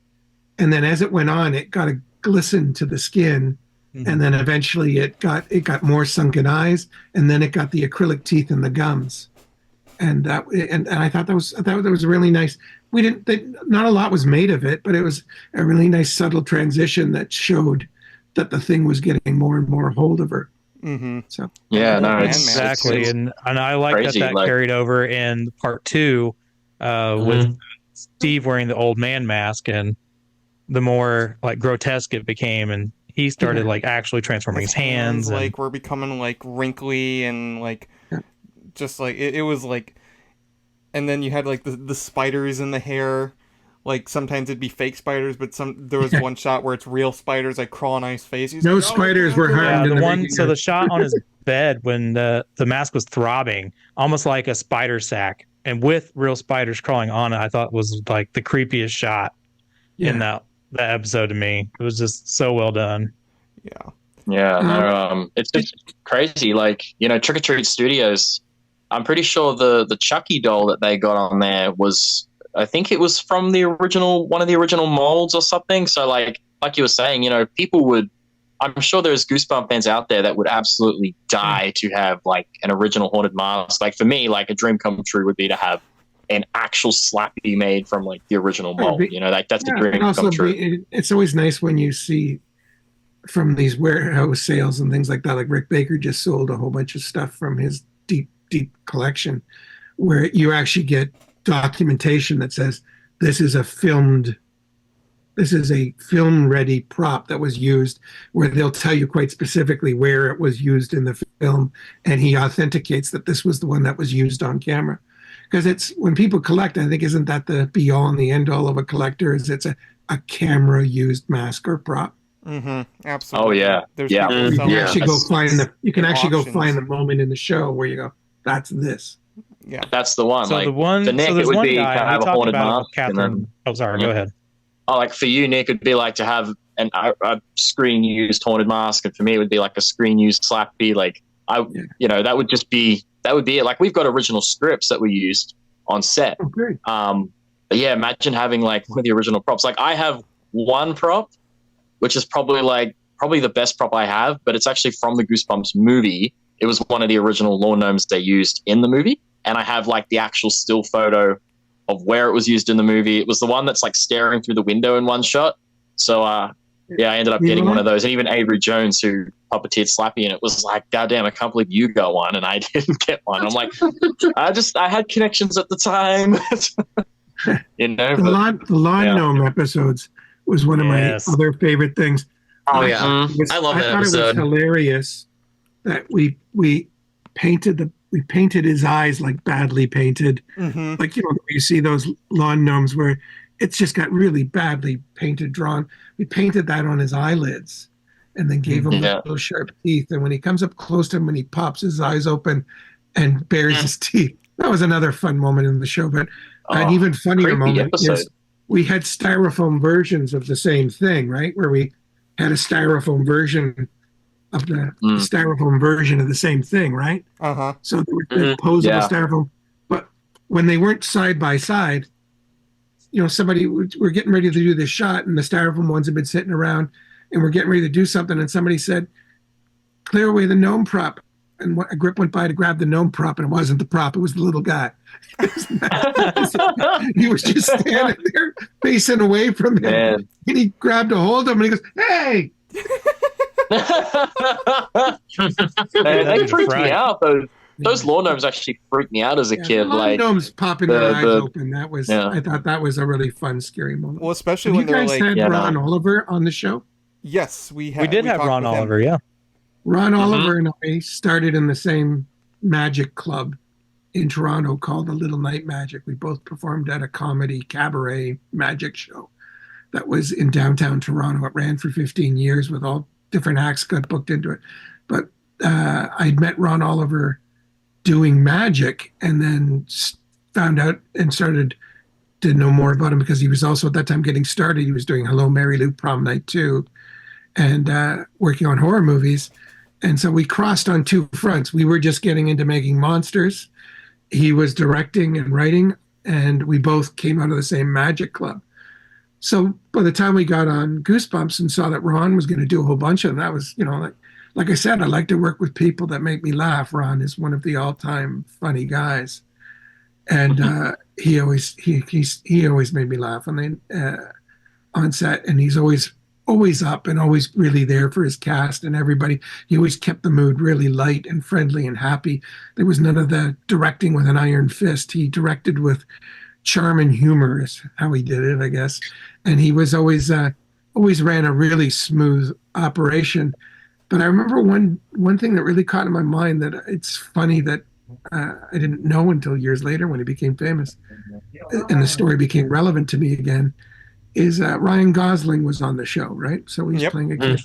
And then as it went on, it got a glisten to the skin, and then eventually it got more sunken eyes, and then it got the acrylic teeth in the gums. And I thought that was really nice. Not a lot was made of it, but it was a really nice subtle transition that showed that the thing was getting more and more hold of her. Mm-hmm. So yeah, no, Exactly, and I like crazy, that like- carried over in part 2 with Steve wearing the old man mask, and the more like grotesque it became, and he started like actually transforming his hands and, like were becoming like wrinkly and like just like it was like, and then you had like the spiders in the hair. Like sometimes it'd be fake spiders, but there was one shot where it's real spiders like crawling on his face. He's no like, spiders were yeah, harmed. the shot on his bed when the mask was throbbing, almost like a spider sack, and with real spiders crawling on it, I thought was like the creepiest shot in that episode to me. It was just so well done. Yeah. Yeah, no, it's just crazy. Like, Trick or Treat Studios, I'm pretty sure the Chucky doll that they got on there was, I think it was from one of the original molds or something. So like you were saying, people would, I'm sure there's Goosebump fans out there that would absolutely die to have like an original haunted mask. Like for me, like a dream come true would be to have an actual Slappy made from like the original mold. Like that's a dream come true. It's always nice when you see from these warehouse sales and things like that. Like Rick Baker just sold a whole bunch of stuff from his deep collection, where you actually get documentation that says this is a film ready prop that was used, where they'll tell you quite specifically where it was used in the film, and he authenticates that this was the one that was used on camera. Because it's when people collect, I think, isn't that the be all and the end all of a collector? Is it's a camera used mask or prop. Mm-hmm. Absolutely. Oh yeah. There's yeah. people selling You can actually go auctions. find the moment in the show where you go, that's this. Yeah. That's the one. So like, the one, for Nick, so it there's would one be to guy have we a talked haunted about mask. with Catherine. Oh, sorry. Go ahead. Oh, like for you, Nick, it'd be like to have a screen used haunted mask, and for me, it would be like a screen used Slappy. Like that would be it. Like we've got original scripts that we used on set. Oh, great. But yeah, imagine having like one of the original props. Like I have one prop, which is probably the best prop I have, but it's actually from the Goosebumps movie. It was one of the original lawn gnomes they used in the movie, and I have like the actual still photo of where it was used in the movie. It was the one that's like staring through the window in one shot. So I ended up getting one of those, and even Avery Jones, who puppeteered Slappy, and it was like, goddamn, I can't believe you got one and I didn't get one. I'm like, I had connections at the time. The lawn gnome episodes was one of my other favorite things. Oh yeah, I love that episode. It was hilarious that we painted his eyes like badly painted, like you see those lawn gnomes where it's just got really badly painted drawn. We painted that on his eyelids, and then gave him little sharp teeth. And when he comes up close to him and he pops his eyes open and bares his teeth, that was another fun moment in the show. But an even funnier moment is we had styrofoam versions of the same thing, right? Where we had a styrofoam version of the styrofoam version of the same thing, right? So they were posable styrofoam, but when they weren't side by side, we're getting ready to do this shot, and the styrofoam ones have been sitting around, and we're getting ready to do something, and somebody said, "Clear away the gnome prop." And a grip went by to grab the gnome prop, and it wasn't the prop; it was the little guy. He was just standing there, facing away from him, and he grabbed a hold of him, and he goes, "Hey!" They freaked me out. those lawn gnomes actually freaked me out as a kid. Lawn gnomes popping their eyes open. I thought that was a really fun, scary moment. Well, especially when they're like, you guys had Ron Oliver on the show? Yes, we did have Ron Oliver. Yeah, Ron Oliver and I started in the same magic club in Toronto called the Little Night Magic. We both performed at a comedy cabaret magic show that was in downtown Toronto. It ran for 15 years with all different acts got booked into it. But I'd met Ron Oliver doing magic and then found out and started to know more about him because he was also at that time getting started. He was doing Hello, Mary Lou Prom Night 2 and working on horror movies. And so we crossed on two fronts. We were just getting into making monsters. He was directing and writing, and we both came out of the same magic club. So by the time we got on Goosebumps and saw that Ron was going to do a whole bunch of them, that was, like I said, I like to work with people that make me laugh. Ron is one of the all-time funny guys, and he always made me laugh on set, and he's always up and always really there for his cast and everybody. He always kept the mood really light and friendly and happy. There was none of the directing with an iron fist. He directed with charm and humor is how he did it, I guess. And he was always ran a really smooth operation. But I remember one thing that really caught in my mind that it's funny that I didn't know until years later when he became famous and the story became relevant to me again, is Ryan Gosling was on the show, right? So he's playing a kid.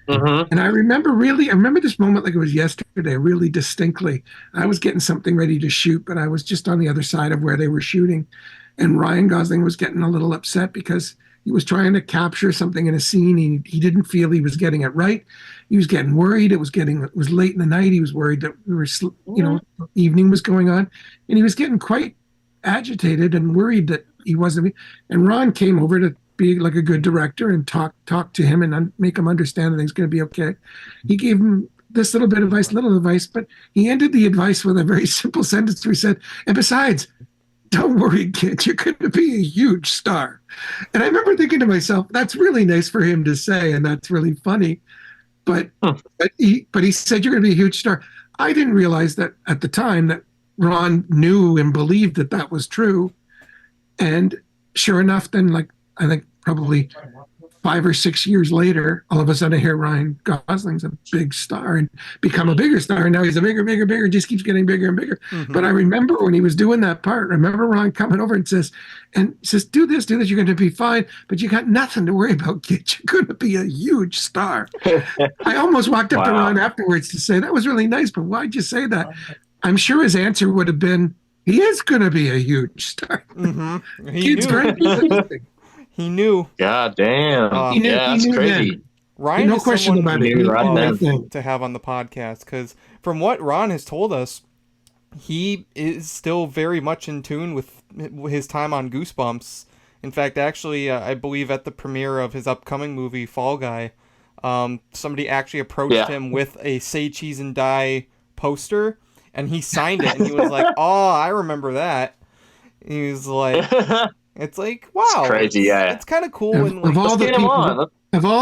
And I remember this moment like it was yesterday, really distinctly. I was getting something ready to shoot, but I was just on the other side of where they were shooting. And Ryan Gosling was getting a little upset because he was trying to capture something in a scene. He didn't feel he was getting it right. He was getting worried. It was late in the night. He was worried that evening was going on. And he was getting quite agitated and worried that he wasn't. And Ron came over to be like a good director and talk to him and make him understand that things going to be okay. He gave him this little advice, but he ended the advice with a very simple sentence where he said, and besides, don't worry, kid, you're going to be a huge star. And I remember thinking to myself, that's really nice for him to say, and that's really funny. But he said, you're going to be a huge star. I didn't realize that at the time that Ron knew and believed that that was true. And sure enough, then I think probably 5 or 6 years later, all of a sudden I hear Ryan Gosling's a big star and become a bigger star. And now he's a bigger, just keeps getting bigger and bigger. Mm-hmm. But I remember when he was doing that part, Ron coming over and says, do this, you're going to be fine, but you got nothing to worry about, kid. You're going to be a huge star. I almost walked up to Ron afterwards to say, that was really nice, but why'd you say that? I'm sure his answer would have been, he is going to be a huge star. Mm-hmm. He knew. God damn. That's crazy. Ryan no question about it. To have on the podcast, because from what Ron has told us, he is still very much in tune with his time on Goosebumps. In fact, actually, I believe at the premiere of his upcoming movie, Fall Guy, somebody actually approached him with a Say Cheese and Die poster, and he signed it, and he was like, oh, I remember that. He was like... It's like, wow, it's crazy, it's kind of cool. Of all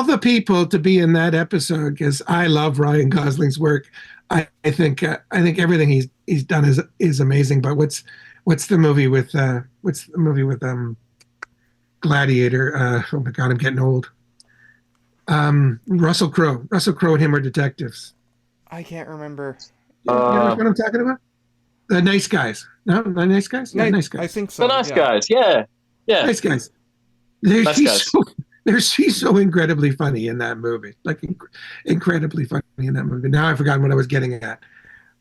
the people to be in that episode, because I love Ryan Gosling's work, I think everything he's done is amazing. But what's the movie with Gladiator? Oh my God, I'm getting old. Russell Crowe and him are detectives. I can't remember. You know what I'm talking about? The Nice Guys. No, the Nice Guys? Yeah, Nice Guys. I think so. The Nice Guys, yeah. Nice Guys. He's so incredibly funny in that movie. Incredibly funny in that movie. Now I've forgotten what I was getting at.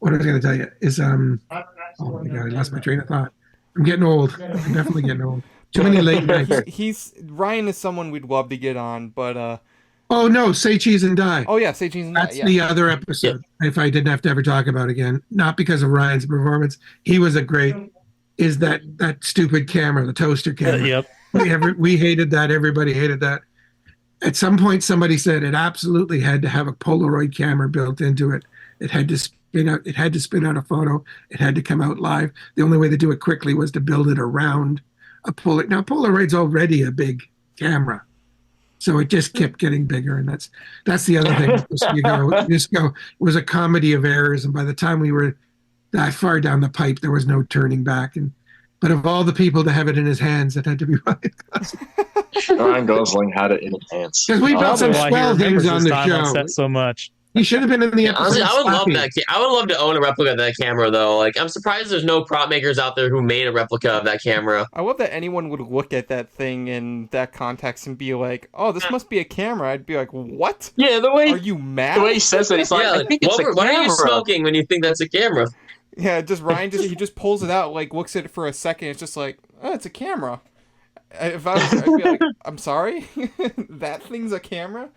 What I was going to tell you is, oh my God, I lost my train of thought. I'm getting old. I'm definitely getting old. Too many late nights. Ryan is someone we'd love to get on, but oh no, Say Cheese and Die. Oh yeah, Say Cheese and Die. That's the other episode. Yeah. If I didn't have to ever talk about it again, not because of Ryan's performance, he was a great. Is that stupid camera, the toaster camera? Yep. We hated that. Everybody hated that. At some point, somebody said it absolutely had to have a Polaroid camera built into it. It had to spin out. It had to spin out a photo. It had to come out live. The only way to do it quickly was to build it around a Polaroid. Now Polaroid's already a big camera. So it just kept getting bigger, and that's the other thing. It was a comedy of errors, and by the time we were that far down the pipe, there was no turning back. But of all the people to have it in his hands, it had to be Ryan Gosling. Ryan Gosling had it in his hands. Because we built some swell things on the show. On set so much. He should have been in the episode. Honestly, I would love that. I would love to own a replica of that camera, though. Like, I'm surprised there's no prop makers out there who made a replica of that camera. I love that anyone would look at that thing in that context and be like, "Oh, this must be a camera." I'd be like, "What? Yeah, the way are you mad?" The way he says it, he's like, "I think it's a camera." What are you smoking when you think that's a camera? Yeah, Ryan just pulls it out, like looks at it for a second. It's just like, "Oh, it's a camera." If I'd be like, "I'm sorry, that thing's a camera."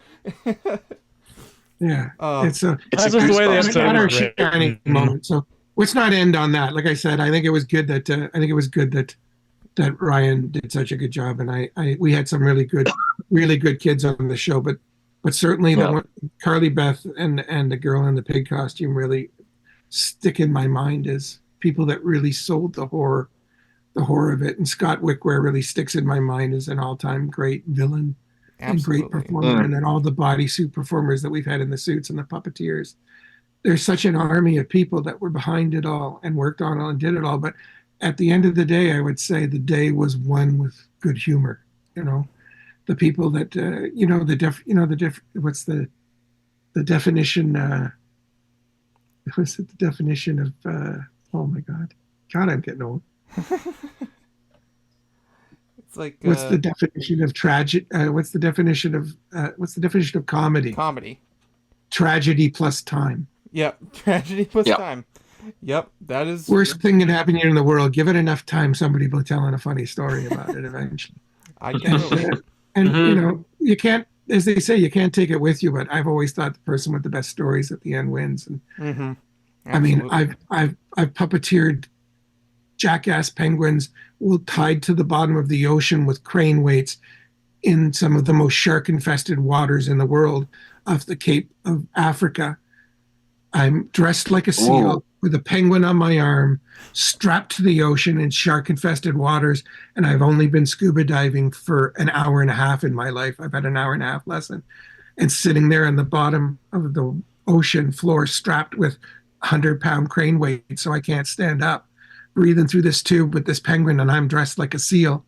Yeah, it's just the way the episode was shining moment. So let's not end on that. Like I said, I think it was good that Ryan did such a good job, and we had some really good kids on the show. But certainly the one, Carly Beth and the girl in the pig costume really stick in my mind as people that really sold the horror of it. And Scott Wickware really sticks in my mind as an all-time great villain. Absolutely. And great performer, and then all the bodysuit performers that we've had in the suits and the puppeteers. There's such an army of people that were behind it all and worked on it and did it all. But at the end of the day, I would say the day was won with good humor. The people that what's the definition? What's the definition of? Oh my God, I'm getting old. Like, what's the definition of tragic? What's the definition of comedy? Comedy. Tragedy plus time. Yep, tragedy plus time. Yep, that is worst thing that happened here in the world. Give it enough time, somebody will tell a funny story about it eventually. I get it. And you can't, as they say, you can't take it with you. But I've always thought the person with the best stories at the end wins. And I mean, I've puppeteered jackass penguins tied to the bottom of the ocean with crane weights in some of the most shark-infested waters in the world off the Cape of Africa. I'm dressed like a seal with a penguin on my arm, strapped to the ocean in shark-infested waters, and I've only been scuba diving for an hour and a half in my life. I've had an hour and a half lesson. And sitting there on the bottom of the ocean floor strapped with 100-pound crane weight so I can't stand up, breathing through this tube with this penguin, and I'm dressed like a seal.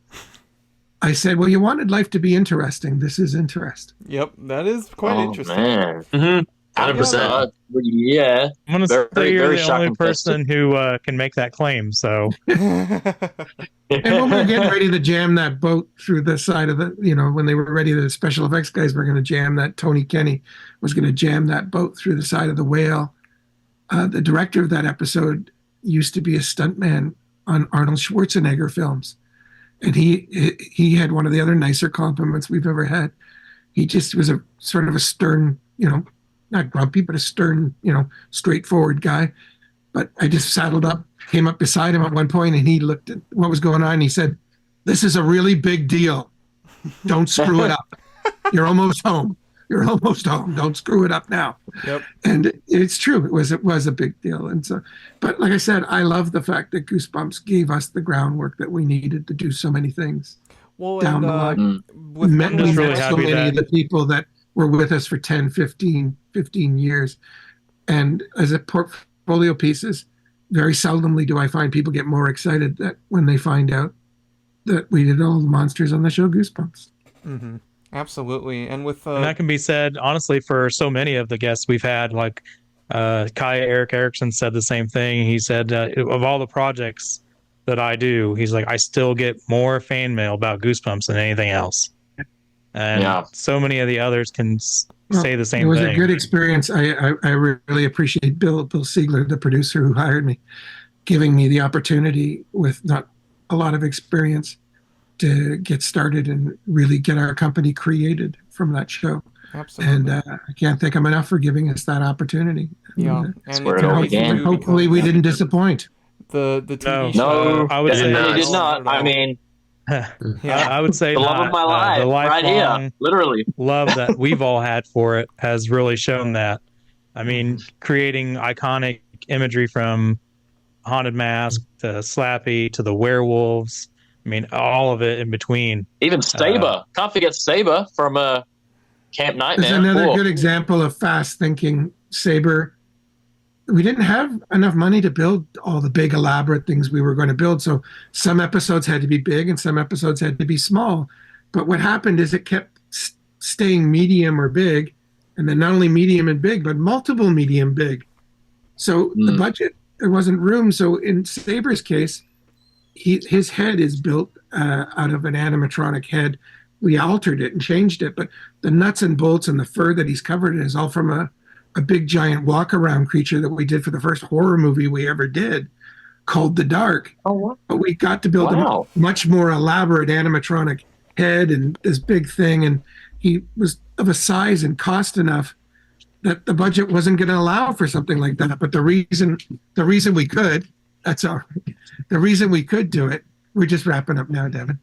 I said, well, you wanted life to be interesting. This is interesting. Yep, that is quite interesting. Man. 100%. Yeah. I'm going to say you're the only person who can make that claim, so. And when we were getting ready to jam that boat through the side of when they were ready, the special effects guys were going to jam that, Tony Kenny was going to jam that boat through the side of the whale. The director of that episode used to be a stuntman on Arnold Schwarzenegger films. And he had one of the other nicer compliments we've ever had. He just was a sort of a stern, not grumpy, but a stern, straightforward guy. But I just saddled up, came up beside him at one point, and he looked at what was going on. And he said, "This is a really big deal. Don't screw it up. You're almost home. You're almost home. Don't screw it up now." Yep. And it's true. It was a big deal. And so, but like I said, I love the fact that Goosebumps gave us the groundwork that we needed to do so many things down the line. We met so many of the people that were with us for 10, 15 years. And as a portfolio pieces, very seldomly do I find people get more excited that when they find out that we did all the monsters on the show Goosebumps. Mm-hmm. Absolutely. And with and that can be said honestly for so many of the guests we've had, like Eric Erickson said the same thing. He said of all the projects that I do, he's like, I still get more fan mail about Goosebumps than anything else. And so many of the others can say the same thing. It was a good experience. I really appreciate Bill Siegler, the producer who hired me, giving me the opportunity with not a lot of experience to get started and really get our company created from that show. Absolutely. And I can't thank him enough for giving us that opportunity. Yeah. And hopefully we didn't disappoint. The TV show. No, I would say it did not. I mean, I would say the love of my life, the right here, literally. Love that we've all had for it has really shown that. I mean, creating iconic imagery from Haunted Mask to Slappy to the werewolves. I mean, all of it in between. Even Saber. Can't forget Saber from Camp Nightmare. There's another good example of fast thinking. Saber we didn't have enough money to build all the big elaborate things we were going to build. So some episodes had to be big and some episodes had to be small. But what happened is it kept staying medium or big, and then not only medium and big, but multiple medium big. So the budget, there wasn't room. So in Saber's case, his head is built out of an animatronic head. We altered it and changed it, but the nuts and bolts and the fur that he's covered in is all from a big giant walk-around creature that we did for the first horror movie we ever did, called The Dark. Oh, wow. But we got to build a much more elaborate animatronic head and this big thing, and he was of a size and cost enough that the budget wasn't going to allow for something like that. But the reason we could, the reason we could do it, we're just wrapping up now, Devin.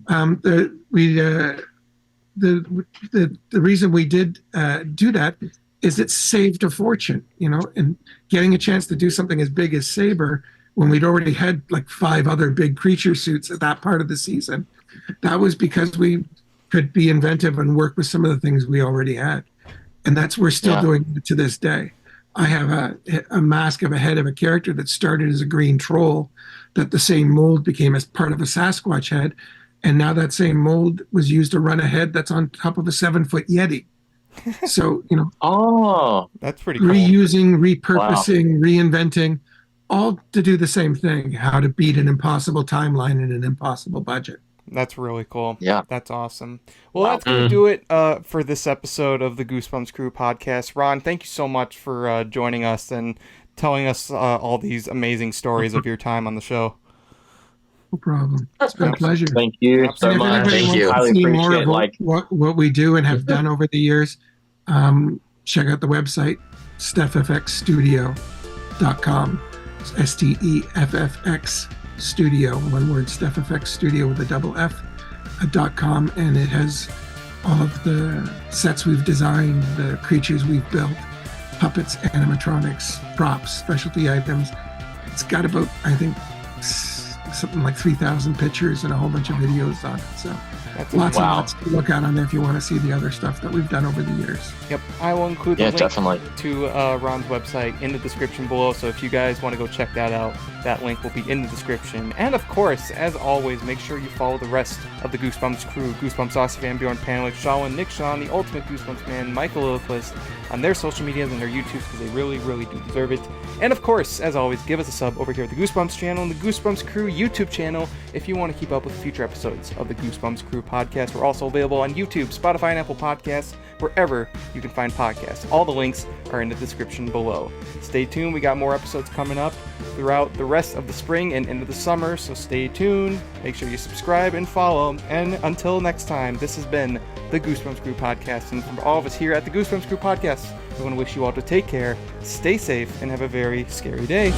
The reason we did do that is it saved a fortune, and getting a chance to do something as big as Saber when we'd already had like 5 other big creature suits at that part of the season. That was because we could be inventive and work with some of the things we already had. And we're still doing it to this day. I have a mask of a head of a character that started as a green troll that the same mold became as part of a Sasquatch head. And now that same mold was used to run a head that's on top of a 7-foot Yeti. So, that's pretty cool. Reusing, repurposing, reinventing, all to do the same thing, how to beat an impossible timeline in an impossible budget. That's really cool. Yeah. That's awesome. Well, that's going to do it for this episode of the Goosebumps Crew podcast. Ron, thank you so much for joining us and telling us all these amazing stories of your time on the show. No problem. It's been a pleasure. Thank you so much. Thank you. I see more of what we do and have done over the years. Check out the website, SteffFX.com. STEFFX Studio, one word, SteffFX Studio with a double F.com, and it has all of the sets we've designed, the creatures we've built, puppets, animatronics, props, specialty items. It's got about, I think, something like 3,000 pictures and a whole bunch of videos on it. So lots and lots to look at on there if you want to see the other stuff that we've done over the years. Yep, I will include the link to Ron's website in the description below, so if you guys want to go check that out, that link will be in the description. And of course, as always, make sure you follow the rest of the Goosebumps crew, Goosebumps Aussie Van Bjorn, Panelik, Shawin, Nick Shawn, the Ultimate Goosebumps Man, Michael Lilquist, on their social medias and their YouTubes, because they really, really do deserve it. And of course, as always, give us a sub over here at the Goosebumps channel and the Goosebumps Crew YouTube channel if you want to keep up with future episodes of the Goosebumps Crew podcast. We're also available on YouTube, Spotify, and Apple Podcasts, wherever you can find podcasts. All the links are in the description below. Stay tuned, we got more episodes coming up throughout the rest of the spring and into the summer, so stay tuned. Make sure you subscribe and follow. And until next time, this has been the Goosebumps Crew podcast, and from all of us here at the Goosebumps Crew podcast, I want to wish you all to take care, stay safe, and have a very scary day.